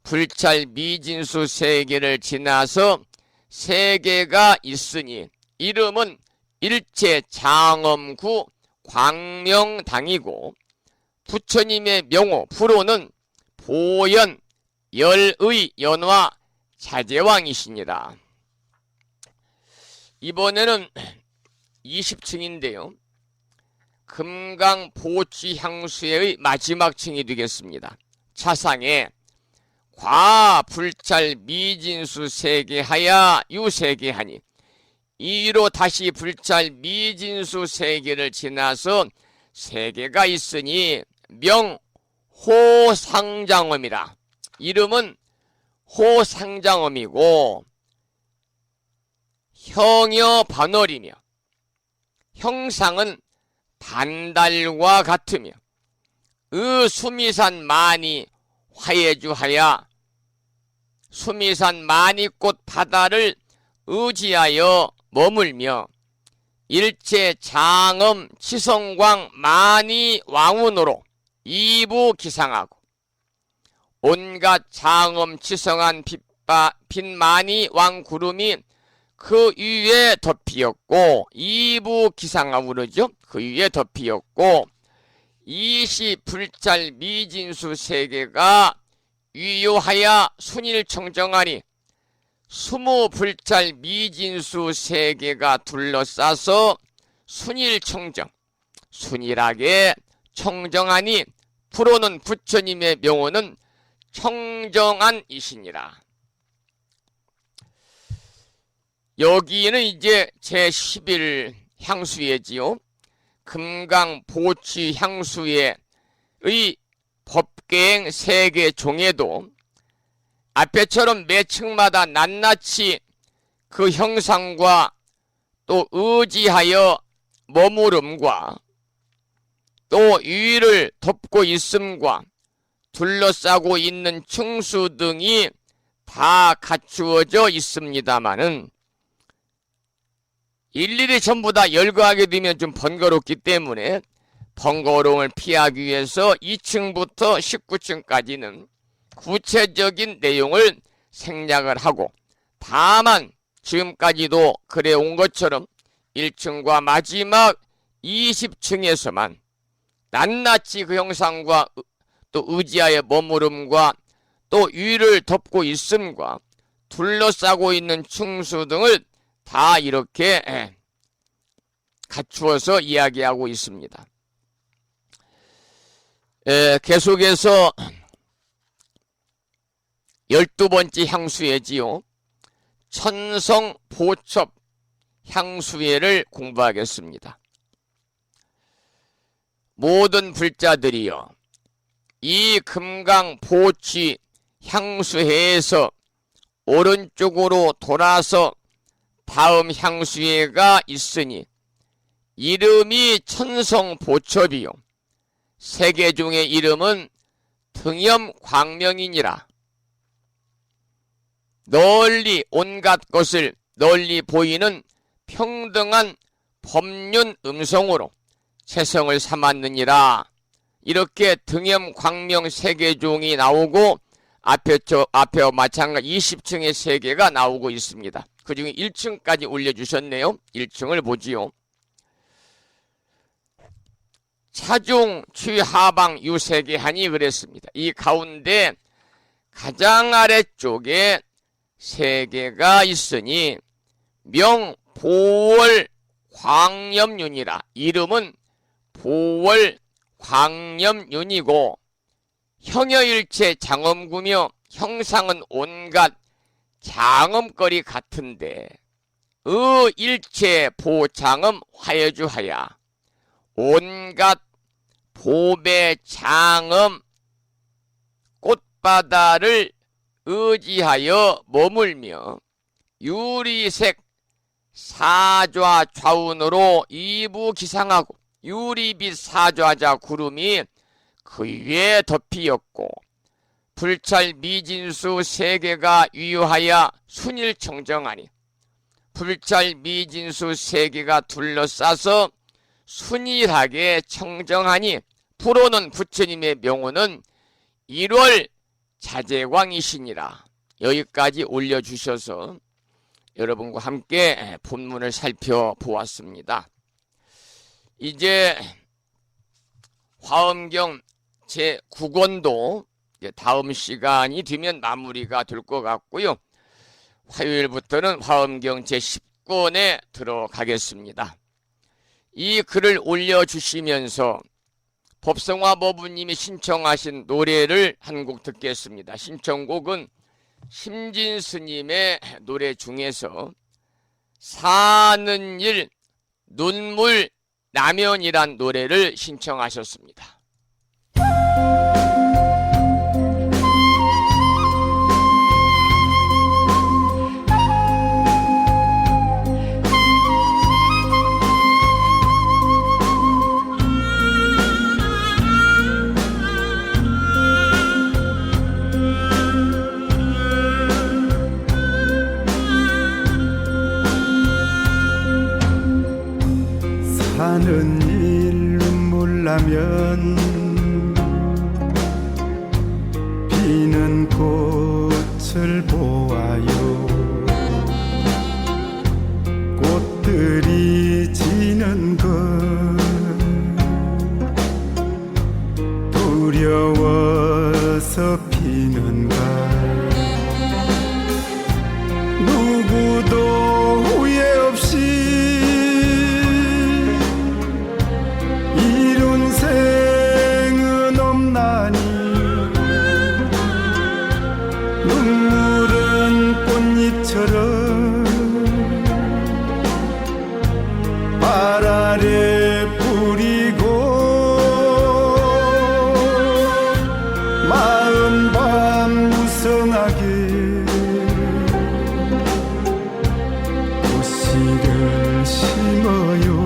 불찰 미진수 세계를 지나서 세계가 있으니 이름은 일체 장엄구 광명당이고 부처님의 명호 부로는 보연 열의 연화 자제왕이시니라. 이번에는 20층인데요. 금강보취향수의 마지막 층이 되겠습니다. 차상에 과불찰 미진수 세계하야 유세계하니 이로 다시 불찰 미진수 세계를 지나서 세계가 있으니 명호상장엄이라. 이름은 호상장엄이고 형여반월이며 형상은 반달과 같으며 수미산 많이 화예주하야 수미산 많이꽃 바다를 의지하여 머물며 일체 장엄 치성광 많이 왕운으로 이부 기상하고 온갖 장엄 치성한 빛 많이 왕구름이 그 위에 덮이었고 이부 기상하고 그러죠. 그 위에 덮이었고 이시불찰 미진수 세계가 위요하야 순일청정하니 수무불찰 미진수 세계가 둘러싸서 순일청정 순일하게 청정하니 부로는 부처님의 명호는 청정한이시니라. 여기는 이제 제11 향수예지요. 금강보취 향수의 법계행 세계 종에도 앞에처럼 매 층마다 낱낱이 그 형상과 또 의지하여 머무름과 또 위를 덮고 있음과 둘러싸고 있는 층수 등이 다 갖추어져 있습니다마는 일일이 전부 다 열거하게 되면 좀 번거롭기 때문에 번거로움을 피하기 위해서 2층부터 19층까지는 구체적인 내용을 생략을 하고 다만 지금까지도 그래온 것처럼 1층과 마지막 20층에서만 낱낱이 그 형상과 또 의지하여 머무름과 또 위를 덮고 있음과 둘러싸고 있는 층수 등을 다 이렇게 갖추어서 이야기하고 있습니다. 계속해서 12번째 향수예지요. 천성보첩 향수예를 공부하겠습니다. 모든 불자들이여 이 금강보취 향수회에서 오른쪽으로 돌아서 다음 향수회가 있으니 이름이 천성보첩이요 세계중의 이름은 등염광명이니라. 널리 온갖 것을 널리 보이는 평등한 법륜 음성으로 체성을 삼았느니라. 이렇게 등염광명 세계종이 나오고 앞에와 마찬가지 20층의 세계가 나오고 있습니다. 그 중에 1층까지 올려주셨네요. 1층을 보지요. 차중 취하방 유세계하니 그랬습니다. 이 가운데 가장 아래쪽에 세계가 있으니 명보월 광염윤이라. 이름은 보월 광염윤이고 형여일체 장엄구며 형상은 온갖 장엄거리 같은데 일체 보장엄 화여주하야. 온갖 보배 장엄 꽃바다를 의지하여 머물며 유리색 사좌 좌운으로 이부기상하고 유리빛 사좌자 구름이 그 위에 덮이었고 불찰 미진수 세계가 유유하여 순일청정하니 불찰 미진수 세계가 둘러싸서 순일하게 청정하니 불오는 부처님의 명호는 1월 자재광이시니라. 여기까지 올려주셔서 여러분과 함께 본문을 살펴보았습니다. 이제 화엄경 제9권도 다음 시간이 되면 마무리가 될 것 같고요. 화요일부터는 화엄경 제10권에 들어가겠습니다. 이 글을 올려주시면서 법성화 법부님이 신청하신 노래를 한 곡 듣겠습니다. 신청곡은 심진 스님의 노래 중에서 사는 일 눈물 라면이란 노래를 신청하셨습니다. 사는 일 눈물 나면 피는 꽃을 보아요. 꽃들이 지는 것 두려워서 피는가. 누구도 후회 없이 생은 없나니 눈물은 꽃잎처럼 발 아래 뿌리고 마음 밤 무성하게 꽃씨를 심어요.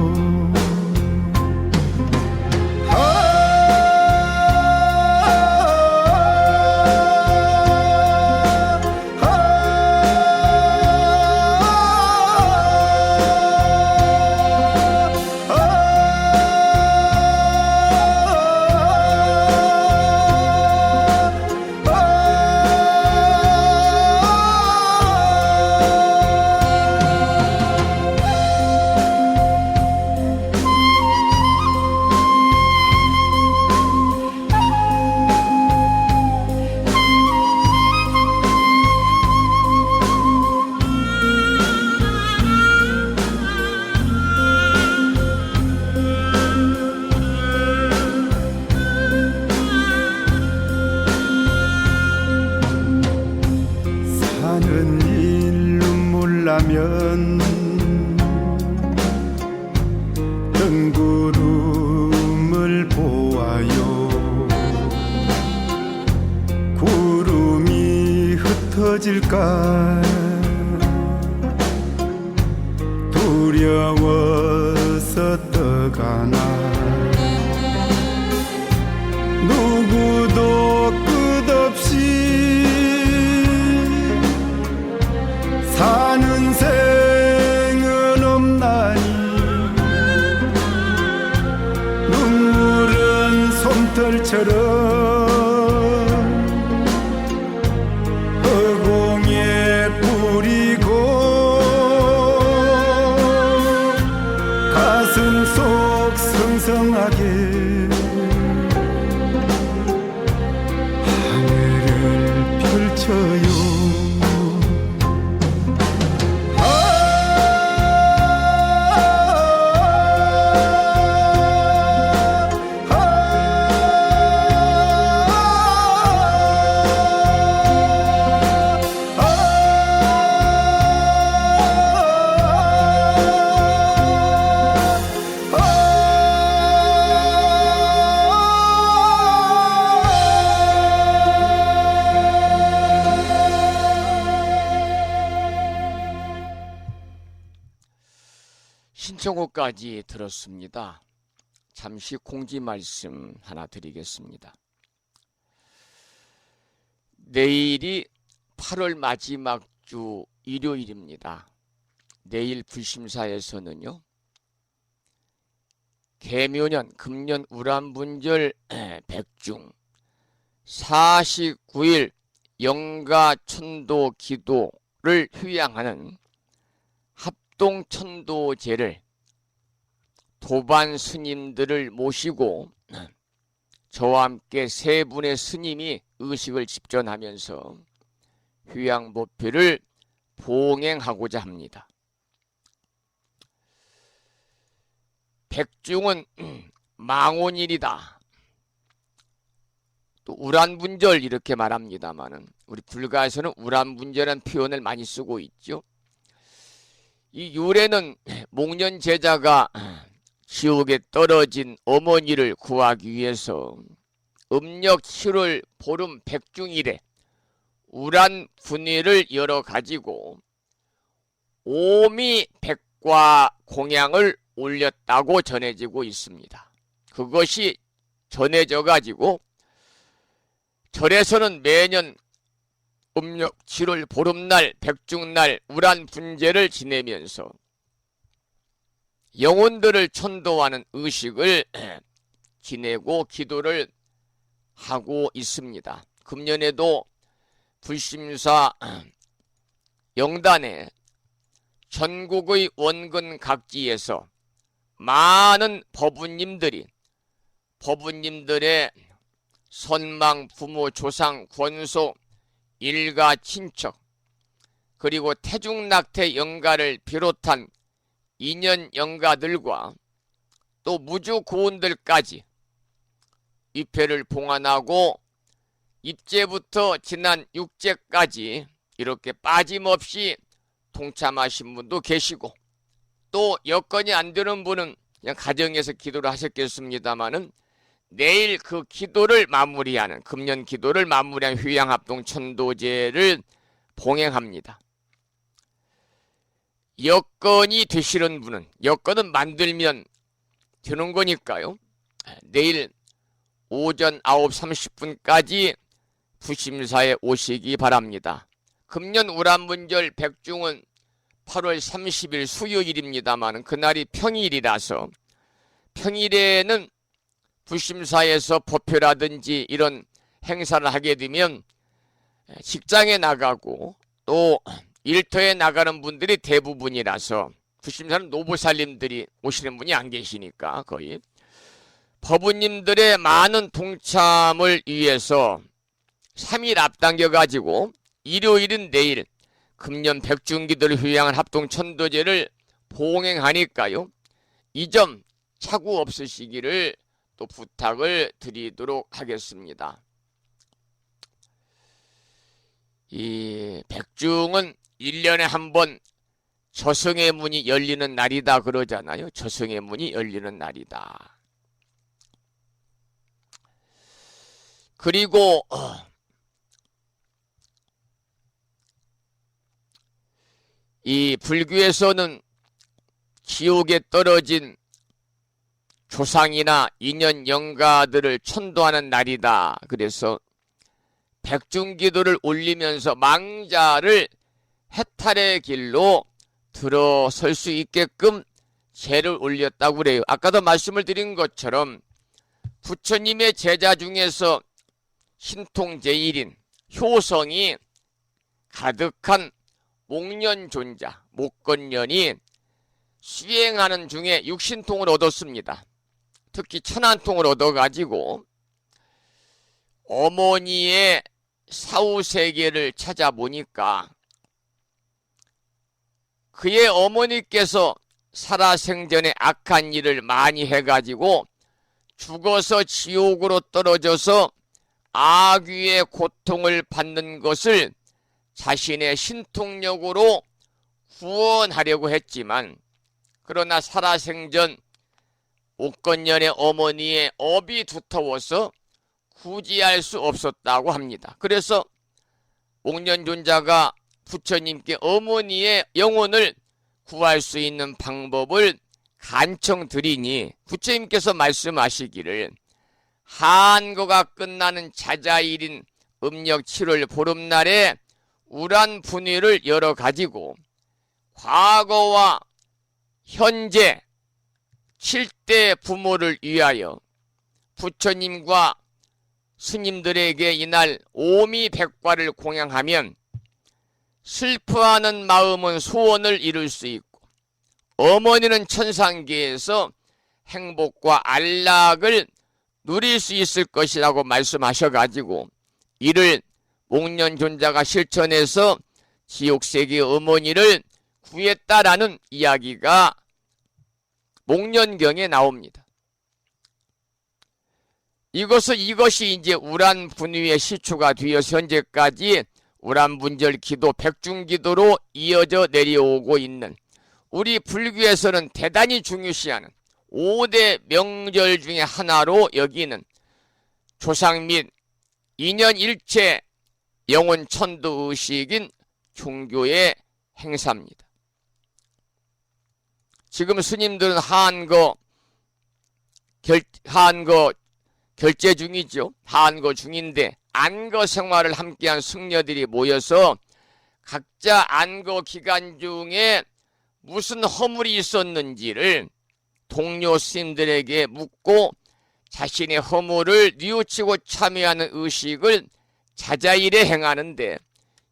사는 일 눈물 나면 뜬구름을 보아요. 구름이 흩어질까 두려워서 떠가나. 누구도 끝없이 사는 생은 없나니 눈물은 솜털처럼 허공에 뿌리고 가슴 속 성성하게 하늘을 펼쳐요. 신청곡까지 들었습니다. 잠시 공지 말씀 하나 드리겠습니다. 내일이 8월 마지막 주 일요일입니다. 내일 불심사에서는요, 계묘년 금년 우란분절 백중 49일 영가천도 기도를 휴양하는 합동천도제를 도반 스님들을 모시고 저와 함께 세 분의 스님이 의식을 집전하면서 휴양 목표를 봉행하고자 합니다. 백중은 망원일이다. 또 우란분절 이렇게 말합니다만은 우리 불가에서는 우란분절이라는 표현을 많이 쓰고 있죠. 이 유래는 목련 제자가 지옥에 떨어진 어머니를 구하기 위해서 음력 7월 보름 백중일에 우란분위를 열어 가지고 오미 백과 공양을 올렸다고 전해지고 있습니다. 그것이 전해져 가지고 절에서는 매년 음력 7월 보름날 백중날 우란분제를 지내면서 영혼들을 천도하는 의식을 지내고 기도를 하고 있습니다. 금년에도 불심사 영단에 전국의 원근 각지에서 많은 법부님들이 법부님들의 선망, 부모, 조상, 권속, 일가, 친척, 그리고 태중낙태 영가를 비롯한 인연 영가들과 또 무주 고운들까지 위패를 봉안하고 입제부터 지난 육제까지 이렇게 빠짐없이 동참하신 분도 계시고, 또 여건이 안 되는 분은 그냥 가정에서 기도를 하셨겠습니다마는 내일 그 기도를 마무리하는, 금년 기도를 마무리한 휴양합동 천도제를 봉행합니다. 여건이 되시는 분은, 여건은 만들면 되는 거니까요, 내일 오전 9시 30분까지 부심사에 오시기 바랍니다. 금년 우란분절 백중은 8월 30일 수요일입니다만 그날이 평일이라서 평일에는 부심사에서 법회라든지 이런 행사를 하게 되면 직장에 나가고 또 일터에 나가는 분들이 대부분이라서, 부심사는 노부살님들이 오시는 분이 안 계시니까 거의 법부님들의 많은 동참을 위해서 3일 앞당겨 가지고 일요일인 내일 금년 백중기도를 휴양한 합동천도제를 봉행하니까요, 이 점 착오 없으시기를 또 부탁을 드리도록 하겠습니다. 이 백중은 1년에 한 번 저승의 문이 열리는 날이다 그러잖아요. 저승의 문이 열리는 날이다. 그리고 이 불교에서는 지옥에 떨어진 조상이나 인연 영가들을 천도하는 날이다. 그래서 백중기도를 올리면서 망자를 해탈의 길로 들어설 수 있게끔 제를 올렸다고 그래요. 아까도 말씀을 드린 것처럼 부처님의 제자 중에서 신통제일인 효성이 가득한 목련존자, 목건련이 수행하는 중에 육신통을 얻었습니다. 특히 천안통을 얻어가지고 어머니의 사후세계를 찾아보니까 그의 어머니께서 살아생전에 악한 일을 많이 해가지고 죽어서 지옥으로 떨어져서 악귀의 고통을 받는 것을 자신의 신통력으로 구원하려고 했지만, 그러나 살아생전 옥건년의 어머니의 업이 두터워서 구지할 수 없었다고 합니다. 그래서 목련존자가 부처님께 어머니의 영혼을 구할 수 있는 방법을 간청드리니 부처님께서 말씀하시기를 한거가 끝나는 자자일인 음력 7월 보름날에 우란 분위를 열어가지고 과거와 현재 7대 부모를 위하여 부처님과 스님들에게 이날 오미백과를 공양하면 슬퍼하는 마음은 소원을 이룰 수 있고 어머니는 천상계에서 행복과 안락을 누릴 수 있을 것이라고 말씀하셔가지고 이를 목련존자가 실천해서 지옥세계 어머니를 구했다라는 이야기가 목련경에 나옵니다. 이것이 이제 우란분위의 시초가 되어서 현재까지 우란분절 기도, 백중기도로 이어져 내려오고 있는 우리 불교에서는 대단히 중요시하는 5대 명절 중에 하나로 여기는 조상 및 인연일체 영혼 천도 의식인 종교의 행사입니다. 지금 스님들은 한거 결제 중이죠. 한거 중인데 안거 생활을 함께한 승려들이 모여서 각자 안거 기간 중에 무슨 허물이 있었는지를 동료 스님들에게 묻고 자신의 허물을 뉘우치고 참여하는 의식을 자자일에 행하는데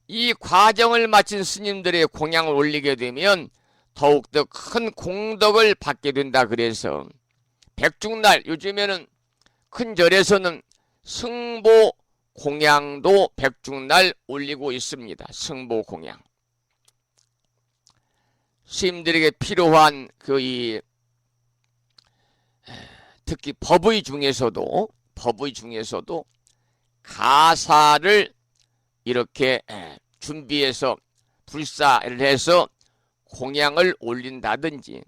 이 과정을 마친 스님들의 공양을 올리게 되면 더욱더 큰 공덕을 받게 된다. 그래서 백중날 요즘에는 큰 절에서는 승보 공양도 백중날 올리고 있습니다. 승보 공양. 스님들에게 필요한 특히 법의 중에서도 가사를 이렇게 준비해서 불사를 해서 공양을 올린다든지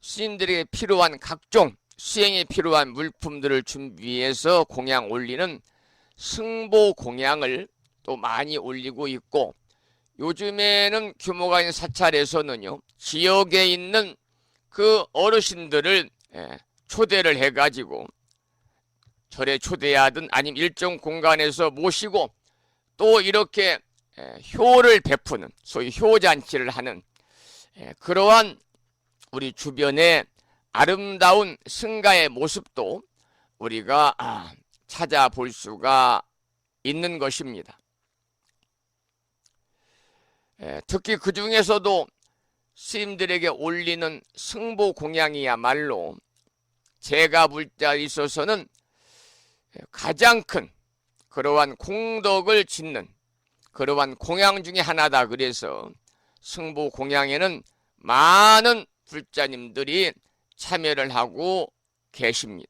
스님들에게 필요한 각종 수행에 필요한 물품들을 준비해서 공양 올리는 승보 공양을 또 많이 올리고 있고 요즘에는 규모가 있는 사찰에서는요 지역에 있는 그 어르신들을 초대를 해가지고 절에 초대하든 아니면 일정 공간에서 모시고 또 이렇게 효를 베푸는 소위 효잔치를 하는 그러한 우리 주변의 아름다운 승가의 모습도 우리가 찾아볼 수가 있는 것입니다. 특히 그 중에서도 스님들에게 올리는 승보 공양이야말로 제가 볼 때 있어서는 가장 큰 그러한 공덕을 짓는 그러한 공양 중에 하나다. 그래서 승보 공양에는 많은 불자님들이 참여를 하고 계십니다.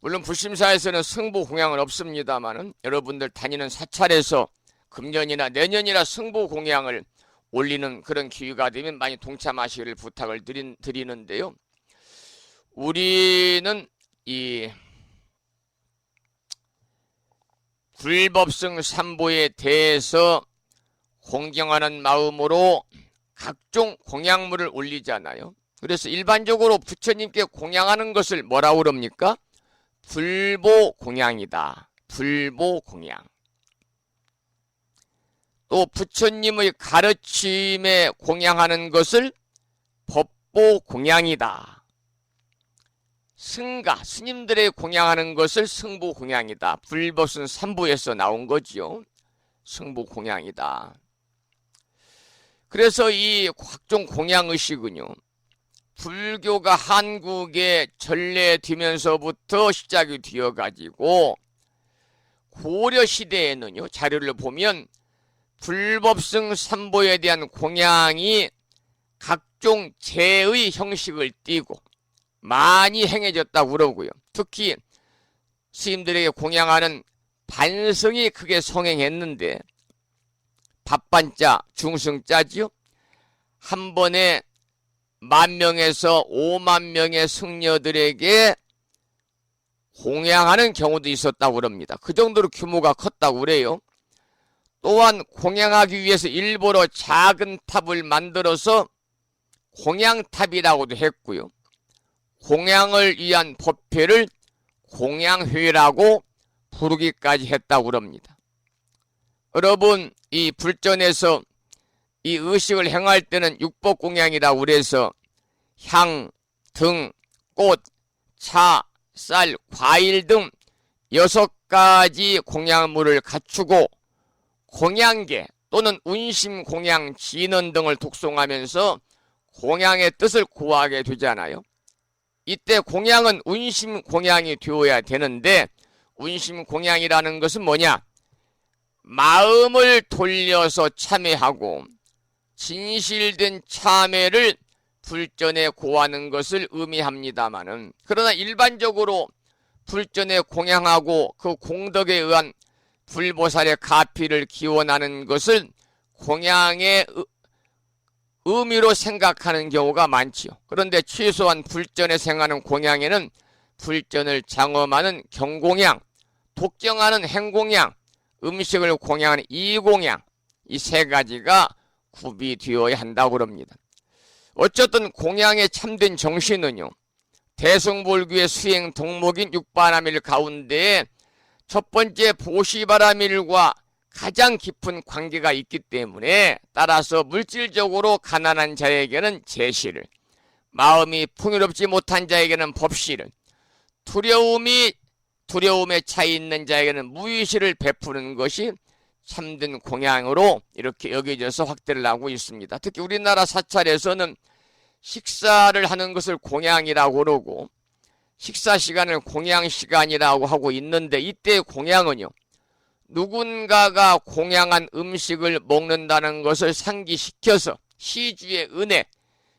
물론 불심사에서는 승보 공양은 없습니다만은 여러분들 다니는 사찰에서 금년이나 내년이나 승보 공양을 올리는 그런 기회가 되면 많이 동참하시기를 부탁을 드리는데요. 우리는 이 불법승 삼보에 대해서 공경하는 마음으로 각종 공양물을 올리잖아요. 그래서 일반적으로 부처님께 공양하는 것을 뭐라고 그럽니까? 불보 공양이다. 불보 공양. 또 부처님의 가르침에 공양하는 것을 법보 공양이다. 승가, 스님들의 공양하는 것을 승보 공양이다. 불법승 삼보에서 나온 거지요. 승보 공양이다. 그래서 이 각종 공양의식은요, 불교가 한국에 전래되면서부터 시작이 되어가지고 고려시대에는요, 자료를 보면 불법승 삼보에 대한 공양이 각종 제의 형식을 띠고 많이 행해졌다고 그러고요. 특히 스님들에게 공양하는 반성이 크게 성행했는데 밥반자, 중승자지요. 한 번에 10,000명에서 50,000명의 승려들에게 공양하는 경우도 있었다고 그럽니다. 그 정도로 규모가 컸다고 그래요. 또한 공양하기 위해서 일부러 작은 탑을 만들어서 공양탑이라고도 했고요. 공양을 위한 법회를 공양회라고 부르기까지 했다고 그럽니다. 여러분, 이 불전에서 이 의식을 행할 때는 육법공양이라고 그래서 향, 등, 꽃, 차, 쌀, 과일 등 6가지 공양물을 갖추고 공양계 또는 운심공양, 진언 등을 독송하면서 공양의 뜻을 구하게 되잖아요. 이때 공양은 운심공양이 되어야 되는데, 운심공양이라는 것은 뭐냐? 마음을 돌려서 참회하고 진실된 참회를 불전에 고하는 것을 의미합니다마는, 그러나 일반적으로 불전에 공양하고 그 공덕에 의한 불보살의 가피를 기원하는 것을 공양의 의미로 생각하는 경우가 많지요. 그런데 최소한 불전에 생하는 공양에는 불전을 장엄하는 경공양, 독경하는 행공양, 음식을 공양하는 이공양, 이 3가지가 구비되어야 한다고 그럽니다. 어쨌든 공양의 참된 정신은요, 대승불교의 수행 덕목인 육바라밀 가운데에 첫 번째 보시바라밀과 가장 깊은 관계가 있기 때문에, 따라서 물질적으로 가난한 자에게는 제시를, 마음이 풍요롭지 못한 자에게는 법시를, 두려움에 차 있는 자에게는 무의시를 베푸는 것이 참된 공양으로 이렇게 여겨져서 확대를 하고 있습니다. 특히 우리나라 사찰에서는 식사를 하는 것을 공양이라고 그러고 식사 시간을 공양 시간이라고 하고 있는데, 이때 공양은요, 누군가가 공양한 음식을 먹는다는 것을 상기시켜서 시주의 은혜,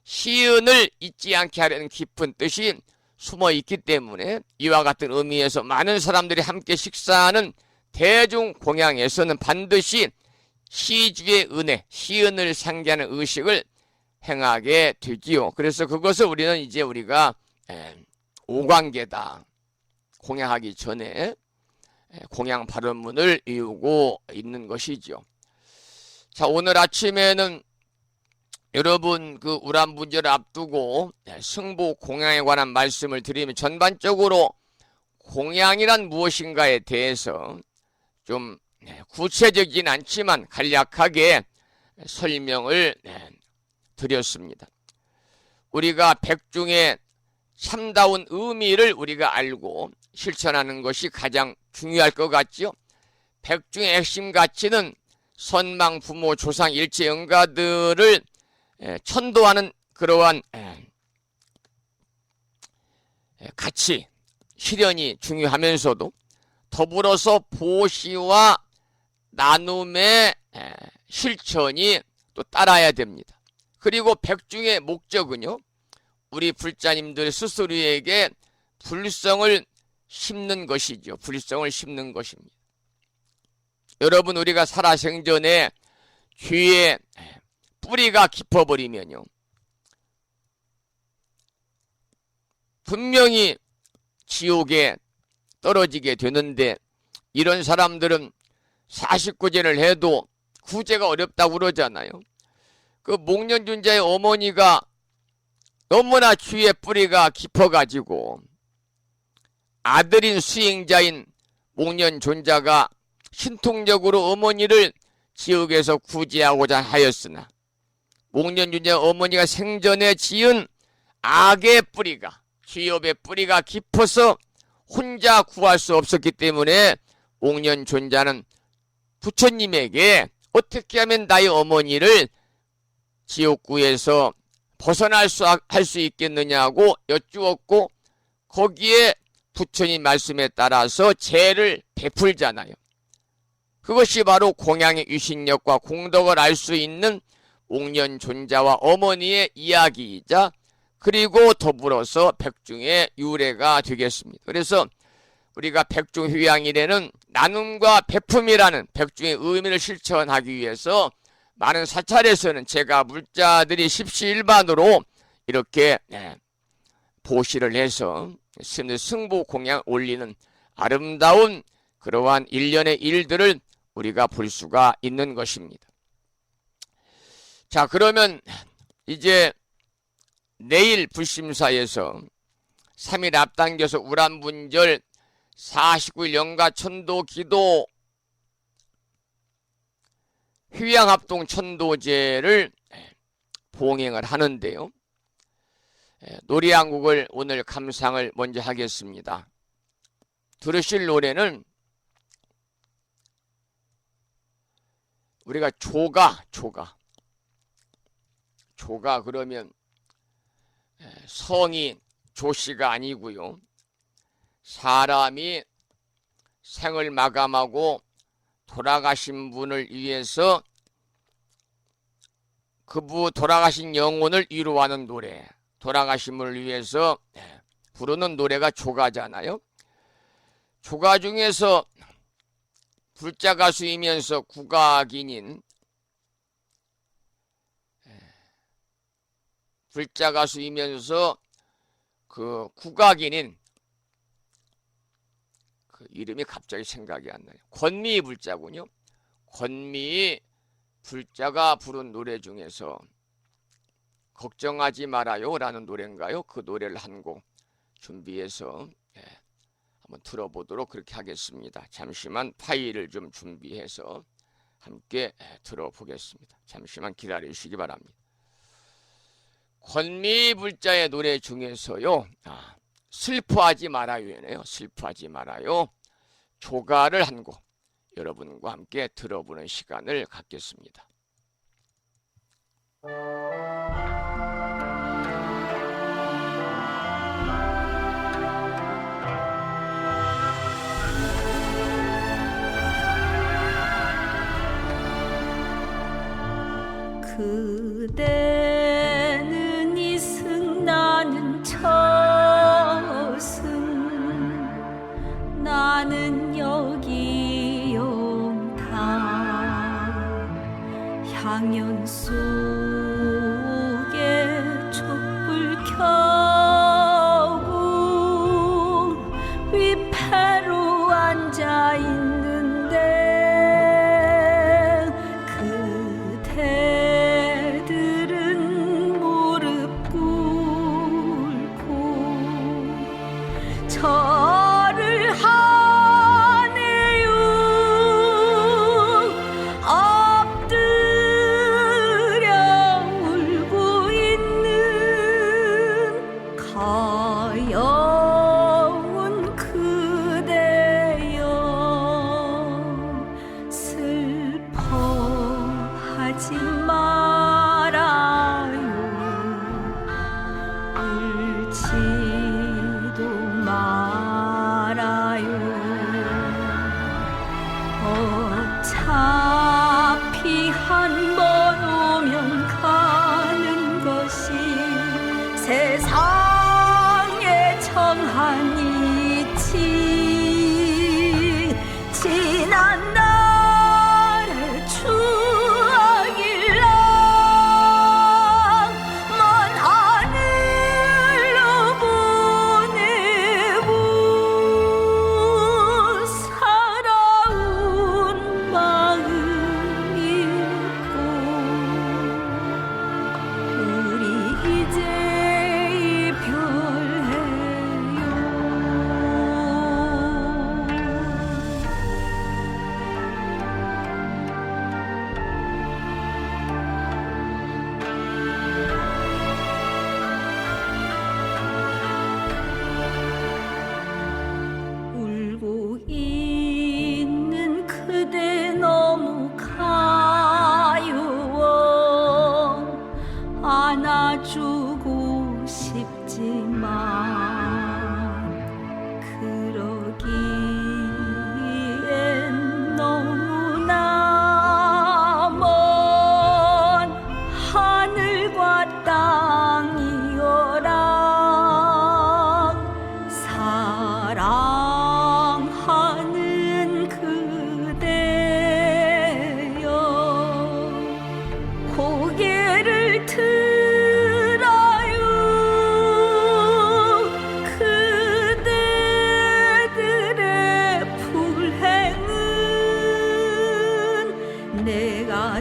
시은을 잊지 않게 하려는 깊은 뜻이 숨어 있기 때문에, 이와 같은 의미에서 많은 사람들이 함께 식사하는 대중 공양에서는 반드시 시주의 은혜, 시은을 상기하는 의식을 행하게 되지요. 그래서 그것을 우리는 이제 우리가 오관계다, 공양하기 전에 공양 발언문을 이루고 있는 것이죠. 자, 오늘 아침에는 여러분 그 우람분절을 앞두고 승보 공양에 관한 말씀을 드리면, 전반적으로 공양이란 무엇인가에 대해서 좀 구체적이진 않지만 간략하게 설명을 드렸습니다. 우리가 백중의 참다운 의미를 우리가 알고 실천하는 것이 가장 중요할 것 같지요. 백중의 핵심 가치는 선망, 부모, 조상, 일체 영가들을 천도하는 그러한 가치, 실현이 중요하면서도 더불어서 보시와 나눔의 실천이 또 따라야 됩니다. 그리고 백중의 목적은요, 우리 불자님들 스스로에게 불성을 심는 것이죠. 불성을 심는 것입니다. 여러분, 우리가 살아생전에 죄의 뿌리가 깊어버리면요, 분명히 지옥에 떨어지게 되는데, 이런 사람들은 49제를 해도 구제가 어렵다고 그러잖아요. 그 목련존자의 어머니가 너무나 죄의 뿌리가 깊어가지고 아들인 수행자인 목련존자가 신통적으로 어머니를 지옥에서 구제하고자 하였으나, 목련존자의 어머니가 생전에 지은 악의 뿌리가, 죄업의 뿌리가 깊어서 혼자 구할 수 없었기 때문에 목련존자는 부처님에게 어떻게 하면 나의 어머니를 지옥구에서 벗어날 수 있겠느냐고 여쭈었고, 거기에 부처님 말씀에 따라서 죄를 베풀잖아요. 그것이 바로 공양의 유신력과 공덕을 알 수 있는 목련존자와 어머니의 이야기이자, 그리고 더불어서 백중의 유래가 되겠습니다. 그래서 우리가 백중휴양일에는 나눔과 베품이라는 백중의 의미를 실천하기 위해서 많은 사찰에서는 제가 물자들이 십시일반으로 이렇게 보시를 해서 승보 공양 올리는 아름다운 그러한 일련의 일들을 우리가 볼 수가 있는 것입니다. 자, 그러면 이제 내일 불심사에서 3일 앞당겨서 우란분절 49일 영가 천도 기도 휴양합동 천도제를 봉행을 하는데요. 노래 한 곡을 오늘 감상을 먼저 하겠습니다. 들으실 노래는 우리가 조가 그러면 성이 조씨가 아니고요. 사람이 생을 마감하고 돌아가신 분을 위해서 그분 돌아가신 영혼을 위로하는 노래, 돌아가신 분을 위해서 부르는 노래가 조가잖아요. 조가 중에서 불자 가수이면서 국악인인 불자 가수이면서 그 국악인인 그 이름이 갑자기 생각이 안 나요. 권미 불자군요. 권미 불자가 부른 노래 중에서 걱정하지 말아요 라는 노래인가요? 그 노래를 한 곡 준비해서 한번 들어보도록 그렇게 하겠습니다. 잠시만 파일을 좀 준비해서 함께 들어보겠습니다. 잠시만 기다리시기 바랍니다. 권미 불자의 노래 중에서요, 슬퍼하지 말아요네요. 슬퍼하지 말아요. 조가를 한 곡 여러분과 함께 들어보는 시간을 갖겠습니다. 그대는 이승 나는 저승 나는 여기 용타 향연 속에 촛불 켜고 위패로 앉아 있는데 그대들은 무릎 꿇고 절을 하네요. 엎드려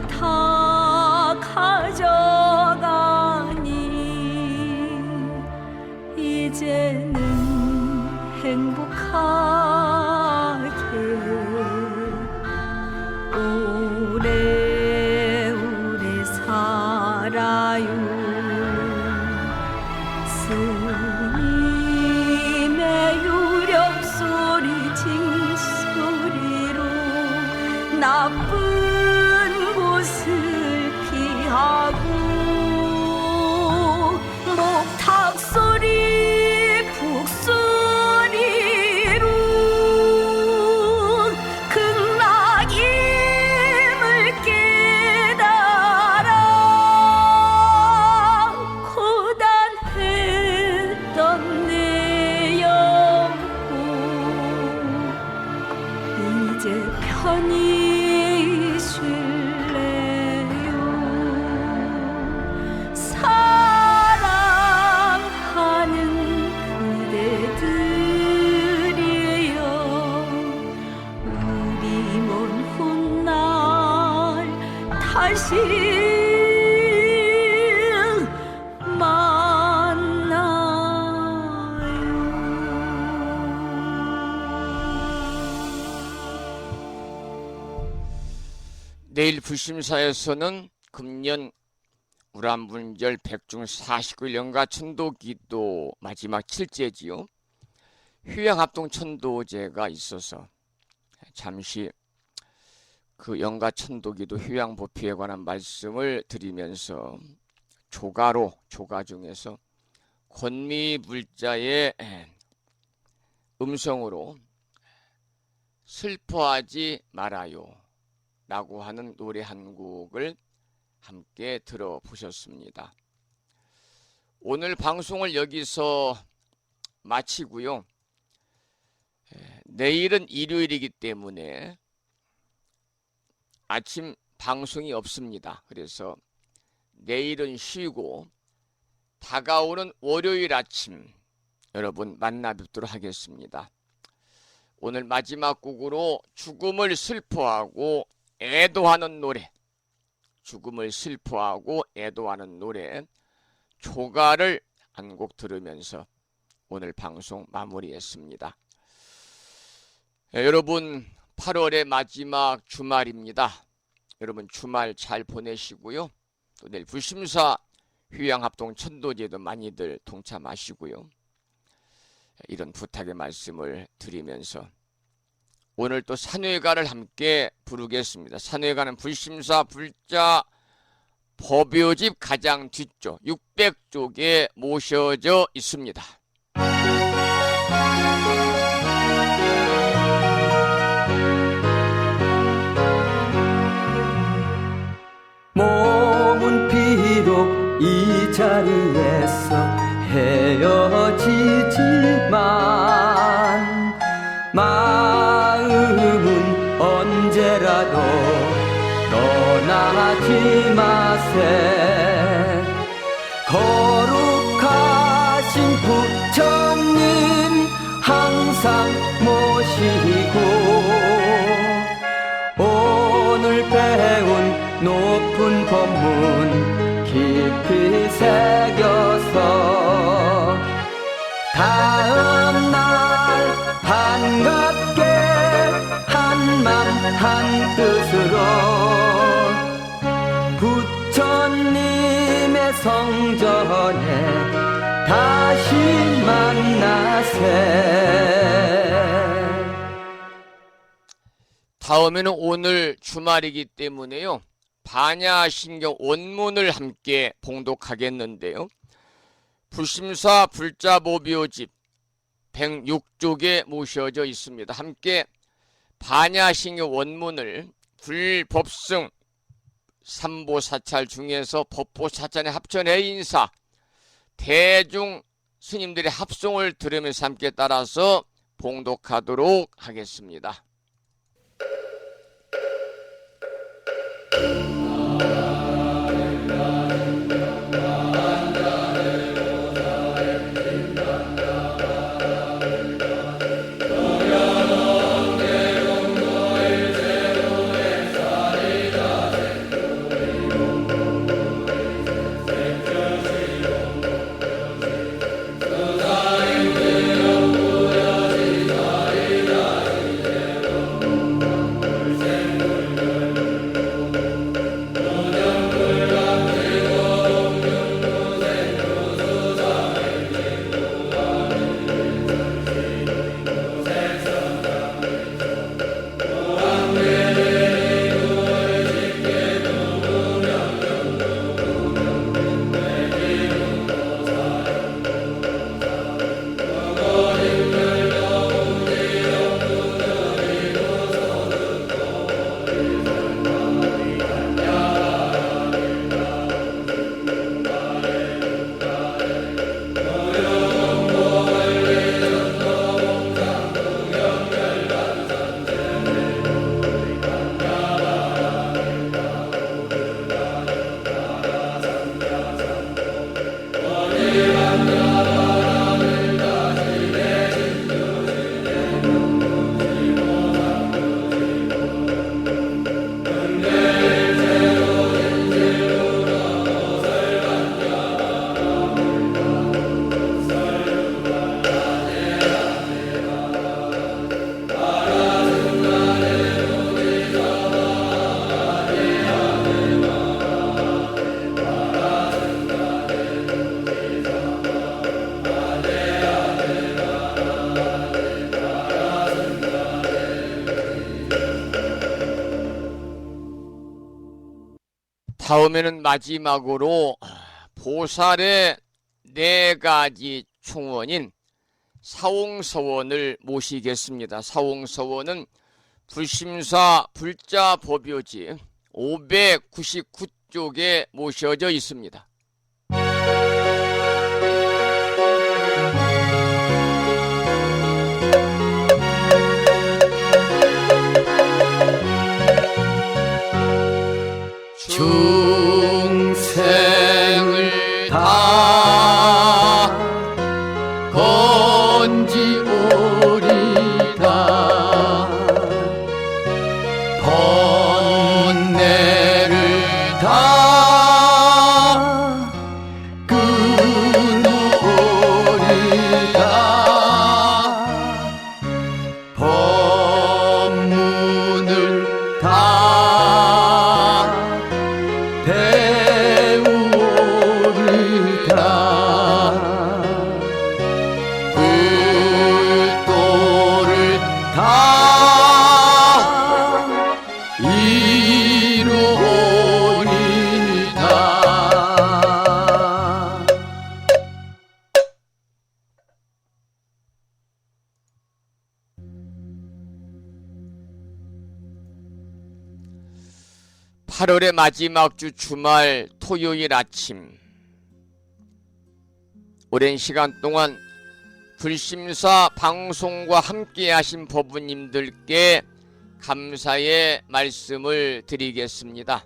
다 가져가니 이제는 행복하게 오래오래 살아요. 스님의 유력소리 징소리로 나쁜 곳을 피하고 목탁소리 북소리로 극락임을 깨달아 고단했던 내 영혼 이제 편히 쉴래요. 사랑하는 그대들이여 우리 먼 훗날 다시 내일 불심사에서는 금년 우람분절 백중 49일 연가 천도기도 마지막 7제지요. 휴양합동 천도제가 있어서 잠시 그 연가 천도기도 휴양보피에 관한 말씀을 드리면서 조가 중에서 권미불자의 음성으로 슬퍼하지 말아요 라고 하는 노래 한 곡을 함께 들어보셨습니다. 오늘 방송을 여기서 마치고요. 내일은 일요일이기 때문에 아침 방송이 없습니다. 그래서 내일은 쉬고 다가오는 월요일 아침 여러분 만나 뵙도록 하겠습니다. 오늘 마지막 곡으로 죽음을 슬퍼하고 애도하는 노래, 죽음을 슬퍼하고 애도하는 노래 조가를 한 곡 들으면서 오늘 방송 마무리했습니다. 여러분 8월의 마지막 주말입니다. 여러분 주말 잘 보내시고요. 또 내일 불심사 휴양합동 천도제도 많이들 동참하시고요. 이런 부탁의 말씀을 드리면서 오늘 또 산회가를 함께 부르겠습니다. 산회가는 불심사 불자 법요집 가장 뒤쪽 600쪽에 모셔져 있습니다. 몸은 비록 이 자리에서 헤어지지만 마음은 언제라도 떠나지 마세. 거룩하신 부처님 항상 모시고 오늘 배운 높은 법문 깊이 새겨서 다음날 반갑게 한맘 한뜻으로 부처님의 성전에 다시 만나세. 다음에는 오늘 주말이기 때문에요. 반야신경 원문을 함께 봉독하겠는데요. 불심사 불자보비오집 106쪽에 모셔져 있습니다. 함께 반야신경 원문을 불법승 삼보사찰 중에서 법보사찰의 합천의 인사 대중 스님들의 합송을 들으면서 함께 따라서 봉독하도록 하겠습니다. 다음에는 마지막으로 보살의 4가지 충원인 사홍서원을 모시겠습니다. 사홍서원은 불심사 불자법요지 599쪽에 모셔져 있습니다. 중생을 다 건지오리다 번뇌를 다 끊으오리다 법문을 다 배우리다 불도를 다 이루오리다. (8월의) 마지막 주 주말 토요일 아침, 오랜 시간 동안 불심사 방송과 함께 하신 법부님들께 감사의 말씀을 드리겠습니다.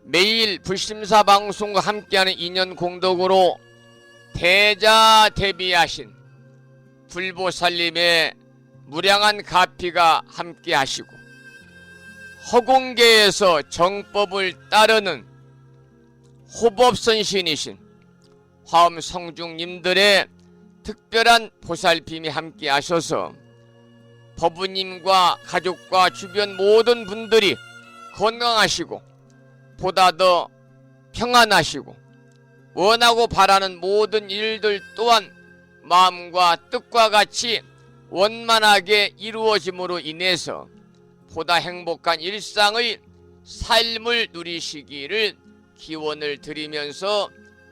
매일 불심사 방송과 함께하는 인연 공덕으로 대자대비하신 불보살님의 무량한 가피가 함께 하시고 허공계에서 정법을 따르는 호법선신이신 화엄성중님들의 특별한 보살핌이 함께 하셔서 법부님과 가족과 주변 모든 분들이 건강하시고 보다 더 평안하시고 원하고 바라는 모든 일들 또한 마음과 뜻과 같이 원만하게 이루어짐으로 인해서 보다 행복한 일상의 삶을 누리시기를 기원을 드리면서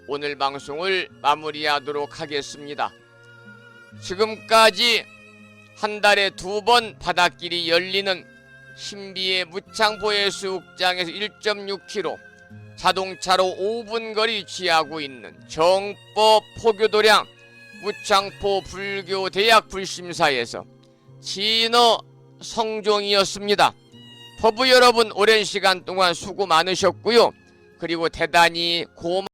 오늘 방송을 마무리하도록 하겠습니다. 지금까지 한 달에 2번 바닷길이 열리는 신비의 무창포해수욕장에서 1.6km 자동차로 5분 거리 위치하고 있는 정법 포교도량 무창포 불교대학 불심사에서 진어 성종이었습니다. 법부 여러분, 오랜 시간 동안 수고 많으셨고요. 그리고 대단히 고맙습니다.